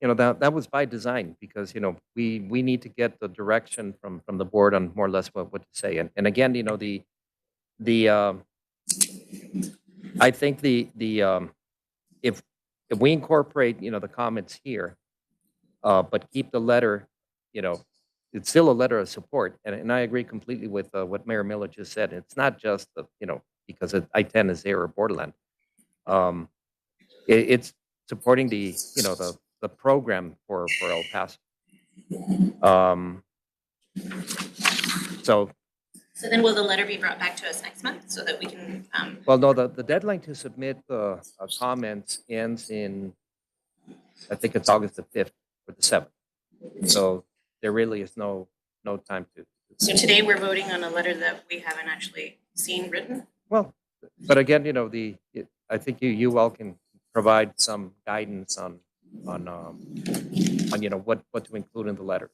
you know, that was by design, because, you know, we need to get the direction from the board on more or less what to say. And again, you know, I think if we incorporate, you know, the comments here, but keep the letter, you know, it's still a letter of support. And I agree completely with what Mayor Miller just said. It's not just, you know, because I-10 is there or borderland. It's supporting the, you know, the program for El Paso. So then will the letter be brought back to us next month so that we can? Well, no, the deadline to submit comments ends in, I think it's August the 5th or the 7th. So there really is no time to. So today we're voting on a letter that we haven't actually seen written? Well, but again, you know, I think you all can provide some guidance on you know, what to include in the letter.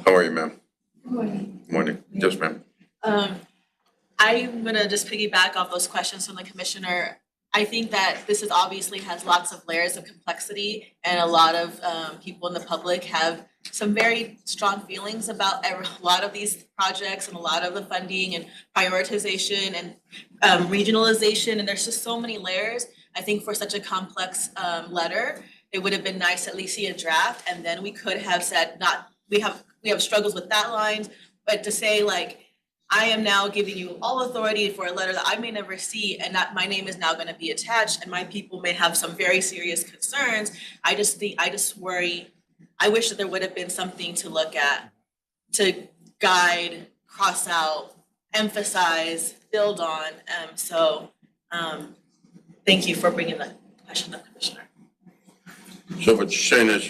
How are you, ma'am? Morning. Morning. Yes, ma'am. I'm gonna just piggyback off those questions from the commissioner. I think that this obviously has lots of layers of complexity, and a lot of people in the public have some very strong feelings about a lot of these projects and a lot of the funding and prioritization and regionalization, and there's just so many layers. I think for such a complex letter, it would have been nice to at least see a draft, and then we could have said, we have struggles with that line, but to say like, I am now giving you all authority for a letter that I may never see, and that my name is now going to be attached, and my people may have some very serious concerns. I just worry. I wish that there would have been something to look at, to guide, cross out, emphasize, build on. Thank you for bringing that question up, Commissioner. So what you're saying is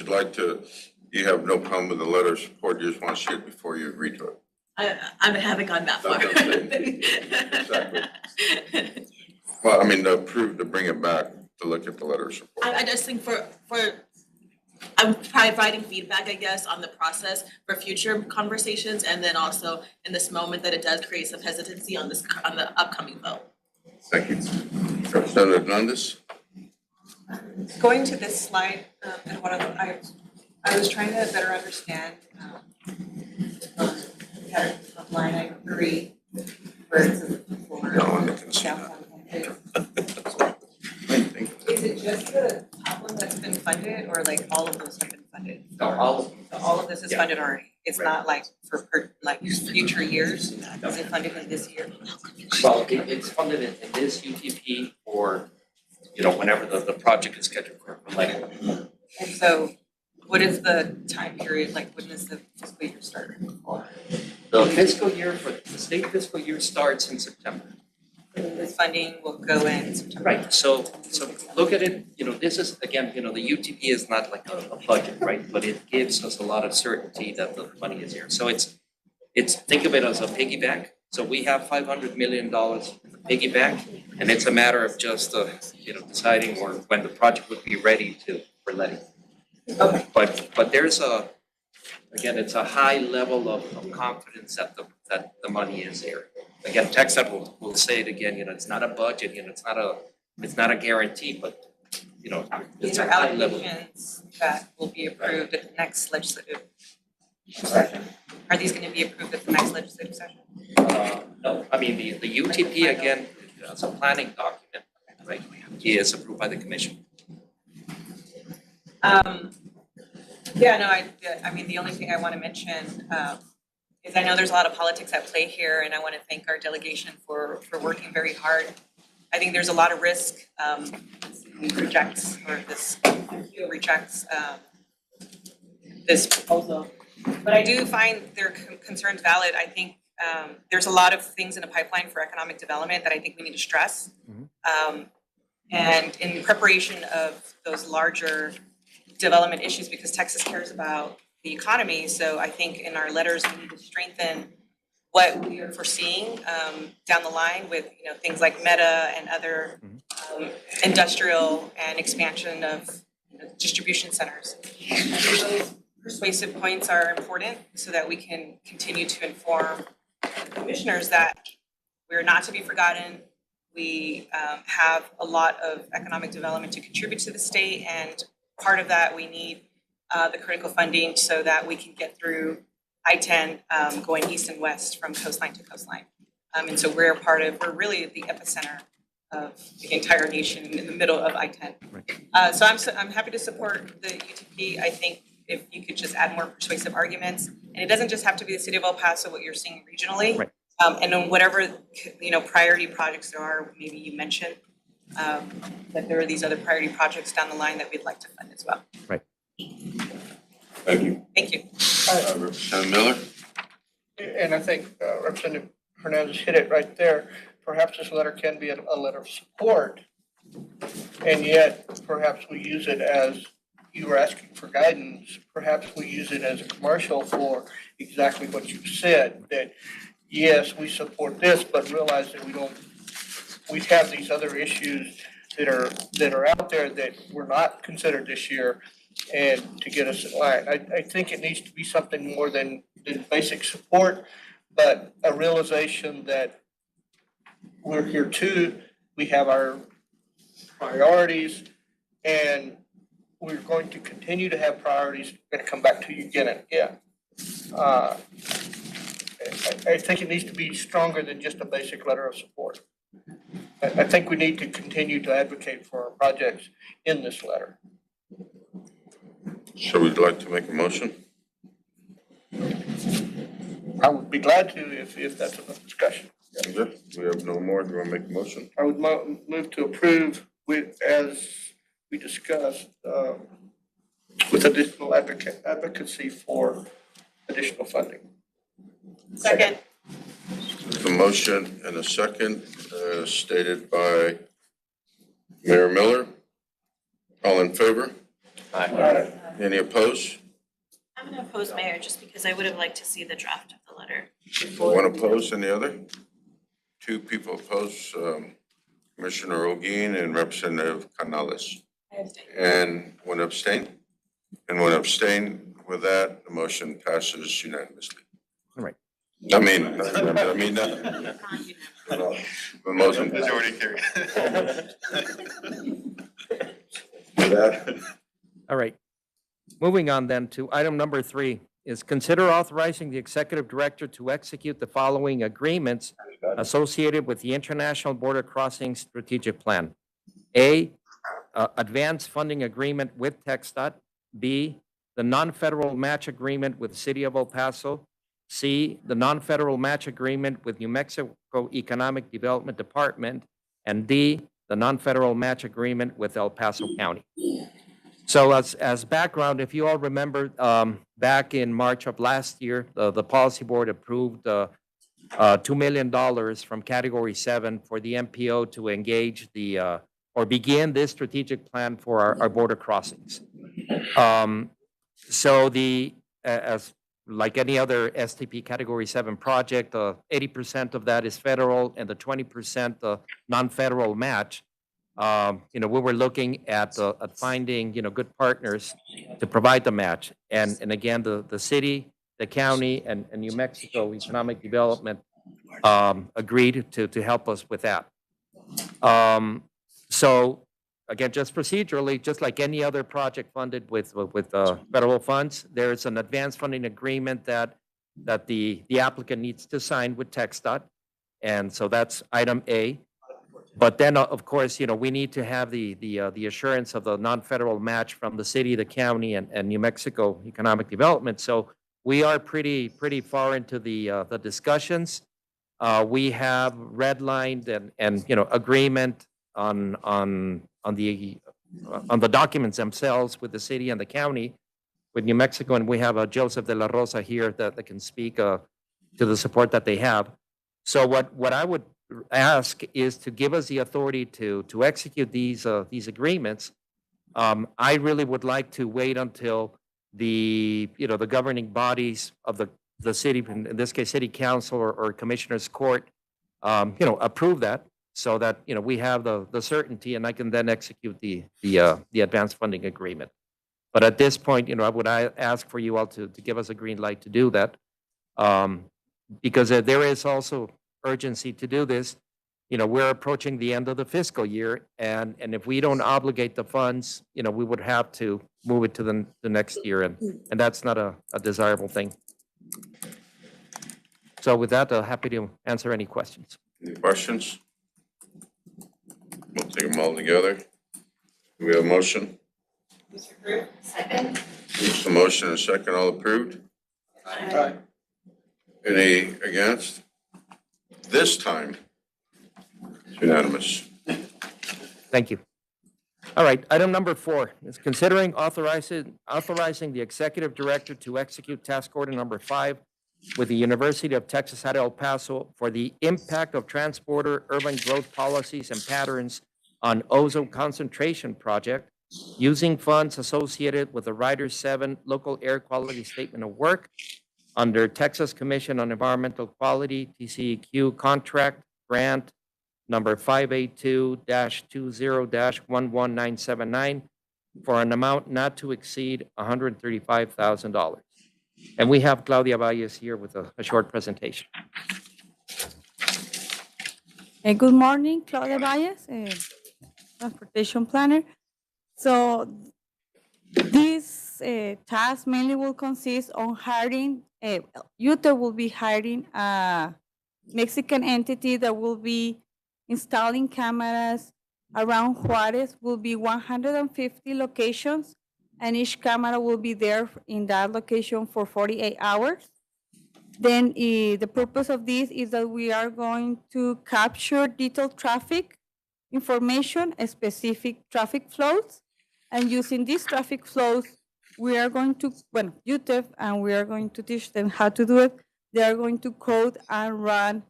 you have no problem with the letter of support, you just want to see it before you agree to it? I haven't gone that far. Exactly. Well, I mean, to bring it back, to look at the letter of support. I just think I'm providing feedback, I guess, on the process for future conversations, and then also in this moment that it does create some hesitancy on the upcoming vote. Thank you. Representative Hernandez? Going to this slide, and one of them, I was trying to better understand of line item 3, where it says for downtown. Is it just the top one that's been funded, or like all of those have been funded? No, all of this is funded already. It's not like for future years. Is it funded in this year? Well, it's funded in this UTP, or, you know, whenever the project is scheduled for like. And so, what is the time period? Like, when does the fiscal year start? The fiscal year the state fiscal year starts in September. This funding will go in September. Right. So look at it. You know, this is again. You know, the UTP is not like a budget, right? But it gives us a lot of certainty that the money is here. So it's it's, think of it as a piggy bank. So we have $500 million in the piggy bank, and it's a matter of just, deciding when the project would be ready for letting. But there's again, it's a high level of confidence that the money is there. Again, TechStat will say it again, it's not a budget, it's not a guarantee, but, These it's are a high level. allocations that will be approved at the next legislative session. Are these gonna be approved at the next legislative session? No, I mean, the UTP, again, it's a planning document, right? It is approved by the commission. Yeah, no, I mean, the only thing I want to mention is I know there's a lot of politics at play here, and I want to thank our delegation for working very hard. I think there's a lot of risk. Rejects, or this rejects this proposal. But I do find their concerns valid. I think there's a lot of things in the pipeline for economic development that I think we need to stress. And in preparation of those larger development issues, because Texas cares about the economy, so I think in our letters, we need to strengthen what we are foreseeing down the line with, things like Meta and other industrial and expansion of distribution centers. Those persuasive points are important so that we can continue to inform commissioners that we're not to be forgotten. We have a lot of economic development to contribute to the state, and part of that, we need the critical funding so that we can get through I-10 going east and west from coastline to coastline. And so we're really the epicenter of the entire nation in the middle of I-10. So I'm happy to support the UTP. I think if you could just add more persuasive arguments, and it doesn't just have to be the city of El Paso, what you're seeing regionally. Right. And then whatever, priority projects there are, maybe you mentioned, that there are these other priority projects down the line that we'd like to fund as well. Right. Thank you. Thank you. Representative Miller? And I think Representative Hernandez hit it right there. Perhaps this letter can be a letter of support, and yet perhaps we use it as, you were asking for guidance, perhaps we use it as a commercial for exactly what you said, that yes, we support this, but realize that we have these other issues that are out there that were not considered this year, and to get us in line. I think it needs to be something more than basic support, but a realization that we're here too, we have our priorities, and we're going to continue to have priorities. We're gonna come back to you again and again. I think it needs to be stronger than just a basic letter of support. I think we need to continue to advocate for our projects in this letter. So we'd like to make a motion? I would be glad to if that's enough discussion. Good. We have no more. Do you want to make a motion? I would move to approve with, as we discussed, with additional advocacy for additional funding. Second. The motion and a second, stated by Mayor Miller. All in favor? Aye. Any opposed? I'm gonna oppose Mayor just because I would have liked to see the draft of the letter. One opposed, any other? Two people opposed, Commissioner Olguin and Representative Canales. And one abstain? And one abstain. With that, the motion passes unanimously. All right. The motion. Majority carried. With that, All right. Moving on then to item number 3 is consider authorizing the executive director to execute the following agreements associated with the International Border Crossing Strategic Plan. A, advanced funding agreement with TxDOT. B, the non-federal match agreement with the City of El Paso. C, the non-federal match agreement with New Mexico Economic Development Department. And D, the non-federal match agreement with El Paso County. So as background, if you all remember, back in March of last year, the policy board approved $2 million from Category 7 for the MPO to engage or begin this strategic plan for our border crossings. So as like any other STP Category 7 project, 80% of that is federal and the 20% non-federal match. We were looking at finding, good partners to provide the match. And again, the city, the county, and New Mexico Economic Development agreed to help us with that. So again, just procedurally, just like any other project funded with federal funds, there's an advanced funding agreement that the applicant needs to sign with TxDOT. And so that's item A. But then, of course, we need to have the assurance of the non-federal match from the city, the county, and New Mexico Economic Development. So we are pretty far into the discussions. We have redlined and agreement on the documents themselves with the city and the county, with New Mexico, and we have Joseph de la Rosa here that can speak to the support that they have. So what I would ask is to give us the authority to execute these agreements. I really would like to wait until the governing bodies of the city, in this case, city council or commissioners court, approve that, so that we have the certainty, and I can then execute the advanced funding agreement. But at this point, I would ask for you all to give us a green light to do that, because there is also urgency to do this. We're approaching the end of the fiscal year, and if we don't obligate the funds, we would have to move it to the next year, and that's not a desirable thing. So with that, happy to answer any questions. Any questions? We'll take them all together. Do we have a motion? Second. There's a motion and a second, all approved? Aye. Any against? This time, it's unanimous. Thank you. All right, item number 4 is considering authorizing the executive director to execute task order number 5 with the University of Texas at El Paso for the impact of transporter urban growth policies and patterns on ozone concentration project, using funds associated with the Rider 7 Local Air Quality Statement of Work under Texas Commission on Environmental Quality, TCEQ contract grant number 582-20-11979 for an amount not to exceed $135,000. And we have Claudia Valles here with a short presentation. Good morning, Claudia Valles, transportation planner. So this task mainly will consist on hiring, UTE will be hiring a Mexican entity that will be installing cameras around Juarez. Will be 150 locations, and each camera will be there in that location for 48 hours. Then the purpose of this is that we are going to capture detailed traffic information, specific traffic flows, and using these traffic flows, we are going to, UTEP, and we are going to teach them how to do it. They are going to code and run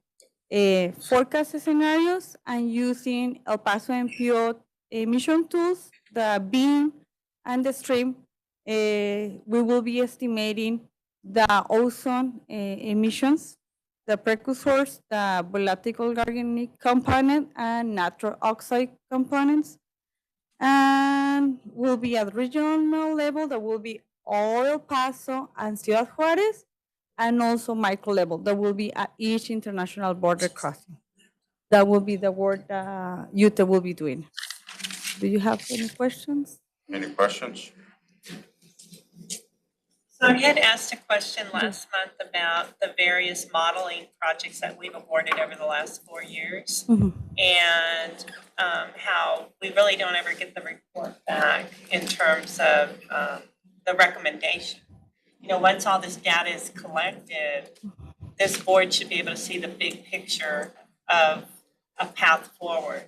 forecast scenarios, and using El Paso EPMPO emission tools, the beam and the stream, we will be estimating the ozone emissions, the precursors, the volatile organic component, and natural oxide components. And will be at regional level, that will be all El Paso and Ciudad Juarez, and also micro level, that will be at each international border crossing. That will be the work that UTE will be doing. Do you have any questions? Any questions? So I had asked a question last month about the various modeling projects that we've awarded over the last 4 years. And how we really don't ever get the report back in terms of the recommendation. Once all this data is collected, this board should be able to see the big picture of a path forward.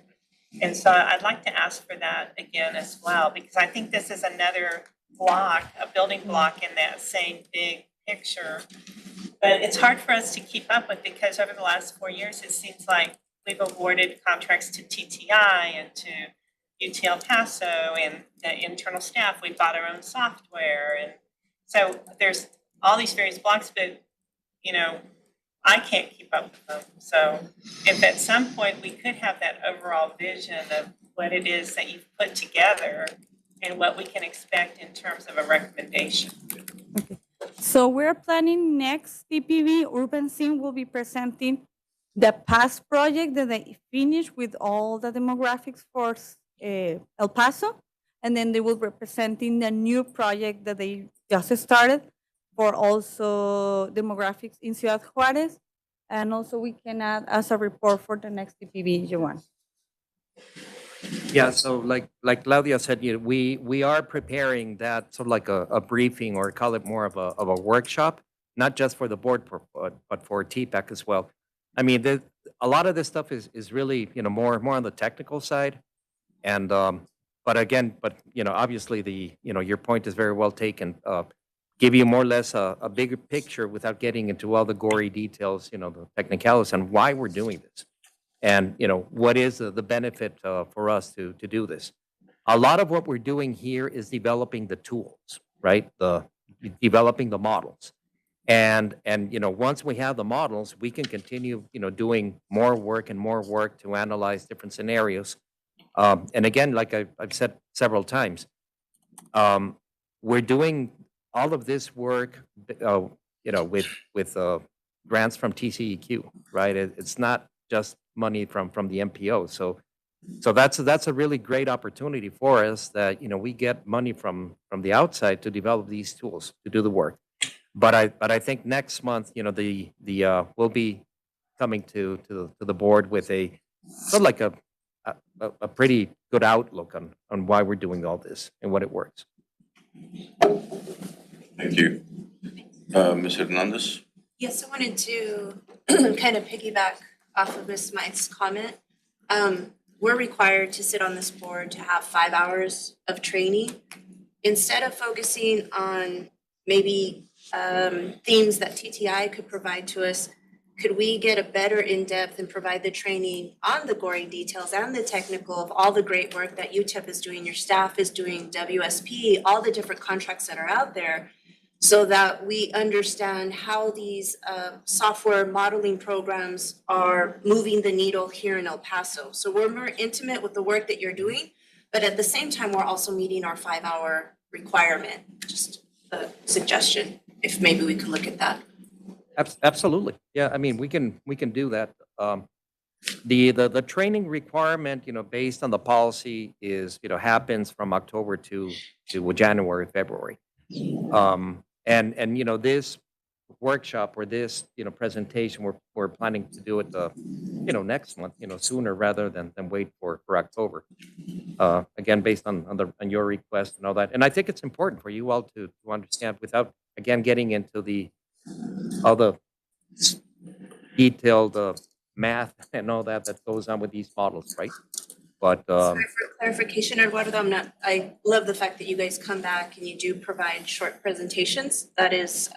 And so I'd like to ask for that again as well, because I think this is another block, a building block in that same big picture. But it's hard for us to keep up with, because over the last 4 years, it seems like we've awarded contracts to TTI and to UT El Paso and the internal staff. We bought our own software. And so there's all these various blocks, but, you know, I can't keep up with them. So if at some point we could have that overall vision of what it is that you've put together and what we can expect in terms of a recommendation. So we're planning next TPB Urban Sim will be presenting the past project that they finished with all the demographics for El Paso. And then they will be presenting the new project that they just started for also demographics in Ciudad Juarez. And also we can add as a report for the next TPB July. Yeah, so like Claudia said, you know, we are preparing that sort of like a briefing, or call it more of a workshop, not just for the board, but for TPAC as well. I mean, a lot of this stuff is really, you know, more on the technical side. And but again, you know, obviously your point is very well taken. Give you more or less a bigger picture without getting into all the gory details, you know, the technicalities and why we're doing this. And, you know, what is the benefit for us to do this? A lot of what we're doing here is developing the tools, right? Developing the models. And, you know, once we have the models, we can continue, you know, doing more work to analyze different scenarios. And again, like I've said several times, we're doing all of this work, you know, with grants from TCEQ, right? It's not just money from the MPO. So that's a really great opportunity for us that, you know, we get money from the outside to develop these tools to do the work. But I think next month, you know, we'll be coming to the board with a sort of like a pretty good outlook on why we're doing all this and what it works. Thank you. Ms. Hernandez? Yes, I wanted to kind of piggyback off of Ms. Mike's comment. We're required to sit on this board to have 5 hours of training. Instead of focusing on maybe themes that TTI could provide to us, could we get a better in-depth and provide the training on the gory details and the technical of all the great work that UTEP is doing, your staff is doing, WSP, all the different contracts that are out there, so that we understand how these software modeling programs are moving the needle here in El Paso. So we're more intimate with the work that you're doing, but at the same time, we're also meeting our 5-hour requirement. Just a suggestion, if maybe we could look at that. Absolutely. Yeah, I mean, we can do that. The training requirement, you know, based on the policy is, you know, happens from October to January, February. And you know, this workshop or this, you know, presentation, we're planning to do it, you know, next month, you know, sooner rather than wait for October. Again, based on your request and all that. And I think it's important for you all to understand without, again, getting into all the detailed math and all that goes on with these models, right? But sorry for clarification, Eduardo, I love the fact that you guys come back and you do provide short presentations. That is,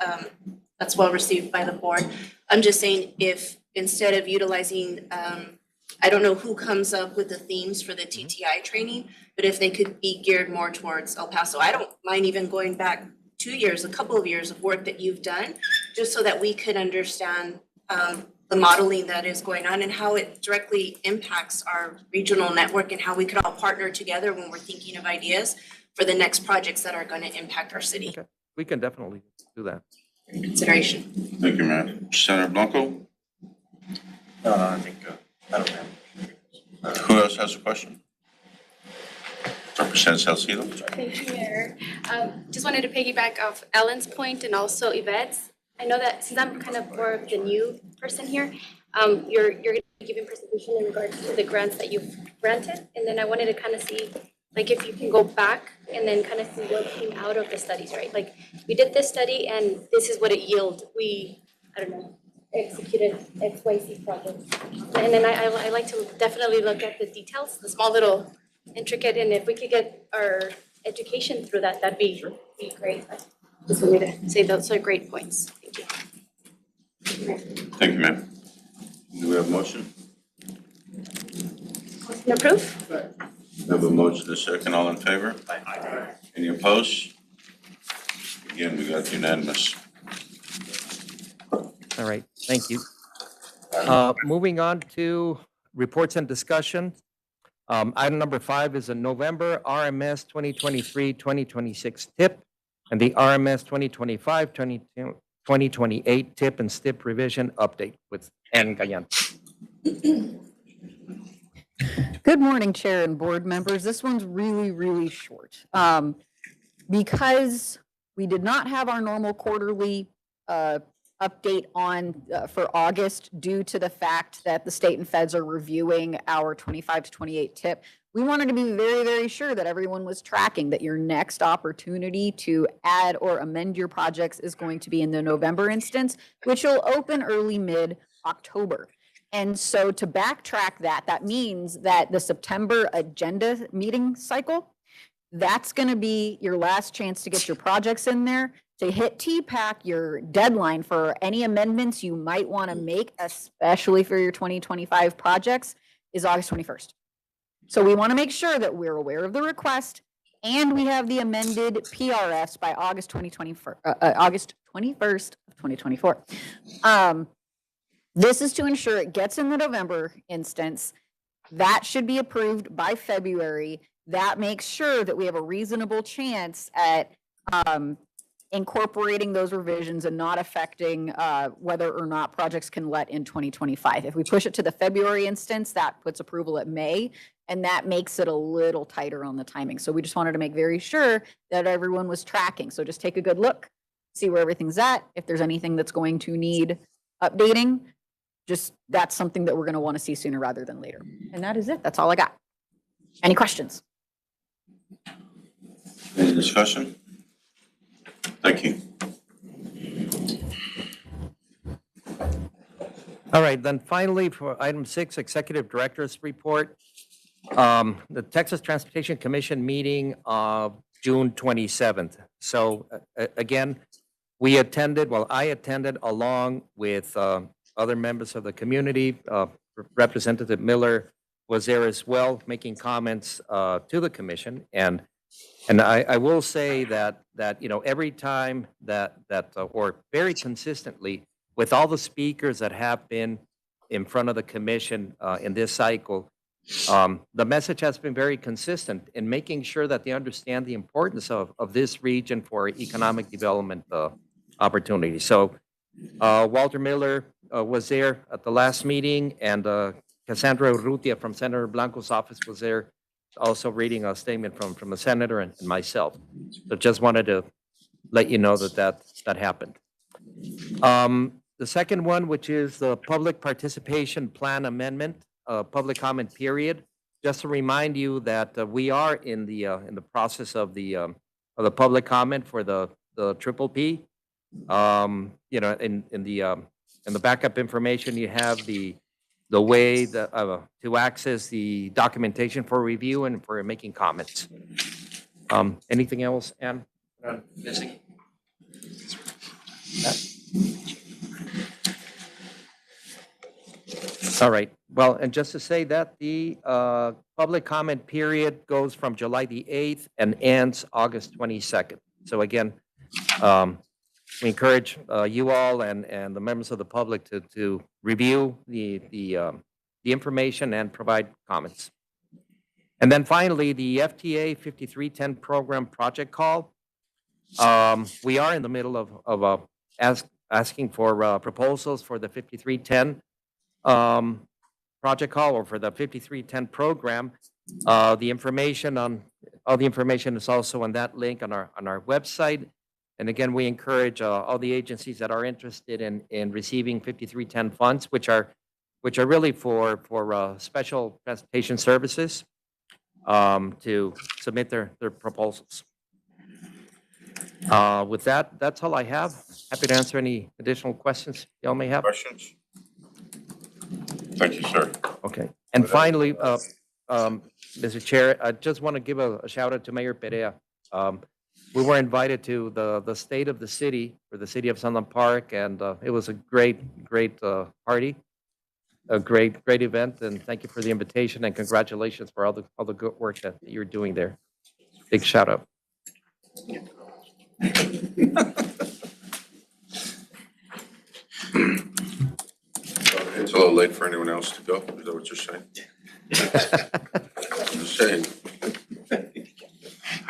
that's well received by the board. I'm just saying, if instead of utilizing, I don't know who comes up with the themes for the TTI training, but if they could be geared more towards El Paso. I don't mind even going back 2 years, a couple of years of work that you've done, just so that we could understand the modeling that is going on and how it directly impacts our regional network and how we could all partner together when we're thinking of ideas for the next projects that are going to impact our city. okay. We can definitely do that. Consideration. Thank you, ma'am. Senator Blanco? I think, I don't have. Who else has a question? Representative Salcido? Thank you, Mayor. Just wanted to piggyback off Ellen's point and also Yvette's. I know that since I'm kind of more of the new person here, you're going to be giving presentation in regards to the grants that you've granted. And then I wanted to kind of see, like, if you can go back and then kind of see what came out of the studies, right? Like, we did this study and this is what it yielded. We, I don't know, executed XYZ projects. And then I like to definitely look at the details, the small little intricate, and if we could get our education through that, that'd be great. Just wanted to say those are great points. Thank you. Thank you, ma'am. Do we have a motion? Motion approved? We have a motion, a second, all in favor? Aye. Any opposed? Again, we got unanimous. All right, thank you. Moving on to reports and discussion. Item number 5 is a November RMS 2023-2026 tip and the RMS 2025-2028 tip and STIP revision update with Ann Gayan. Good morning, Chair and board members. This one's really, really short. Because we did not have our normal quarterly update on for August due to the fact that the state and feds are reviewing our 25 to 28 tip, we wanted to be very, very sure that everyone was tracking that your next opportunity to add or amend your projects is going to be in the November instance, which will open early mid-October. And so to backtrack that, that means that the September agenda meeting cycle, that's going to be your last chance to get your projects in there. To hit TPAC, your deadline for any amendments you might want to make, especially for your 2025 projects, is August 21st. So we want to make sure that we're aware of the request and we have the amended PRFs by August 21st of 2024. This is to ensure it gets in the November instance. That should be approved by February. That makes sure that we have a reasonable chance at incorporating those revisions and not affecting whether or not projects can let in 2025. If we push it to the February instance, that puts approval at May, and that makes it a little tighter on the timing. So we just wanted to make very sure that everyone was tracking. So just take a good look, see where everything's at. If there's anything that's going to need updating, just that's something that we're going to want to see sooner rather than later. And that is it. That's all I got. Any questions? Any discussion? Thank you. All right, then finally for item 6, Executive Director's Report. The Texas Transportation Commission meeting of June 27th. So again, I attended along with other members of the community. Representative Miller was there as well, making comments to the commission. And I will say that every time or very consistently with all the speakers that have been in front of the commission in this cycle, the message has been very consistent in making sure that they understand the importance of this region for economic development opportunities. So Walter Miller was there at the last meeting, and Cassandra Urrutia from Senator Blanco's office was there also reading a statement from the senator and myself. So just wanted to let you know that happened. The second one, which is the public participation plan amendment, public comment period. Just to remind you that we are in the process of the public comment for the triple P. In the backup information, you have the way to access the documentation for review and for making comments. Anything else, Ann? Missing? All right. Well, and just to say that the public comment period goes from July the 8th and ends August 22nd. So again, we encourage you all and the members of the public to review the information and provide comments. And then finally, the FTA 5310 program project call. We are in the middle of asking for proposals for the 5310 project call or for the 5310 program. All the information is also on that link on our website. And again, we encourage all the agencies that are interested in receiving 5310 funds, which are really for special transportation services, to submit their proposals. With that, that's all I have. Happy to answer any additional questions y'all may have. Questions? Thank you, sir. Okay. And finally, Mr. Chair, I just want to give a shout out to Mayor Perea. We were invited to the state of the city for the city of Sunland Park, and it was a great party, a great event. And thank you for the invitation and congratulations for all the good work that you're doing there. Big shout out. It's a little late for anyone else to go. Is that what you're saying? I'm just saying.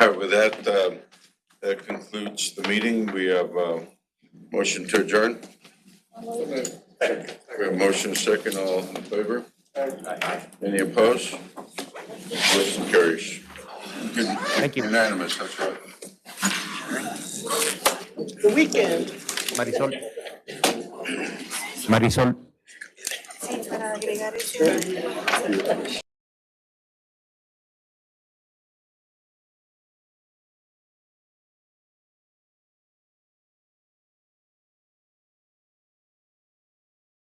All right, with that, that concludes the meeting. We have a motion to adjourn. We have motion second, all in favor? Any opposed? Motion carries. Thank you. Unanimous, that's right. The weekend. Marisol. Marisol. Sí, para agregar ese.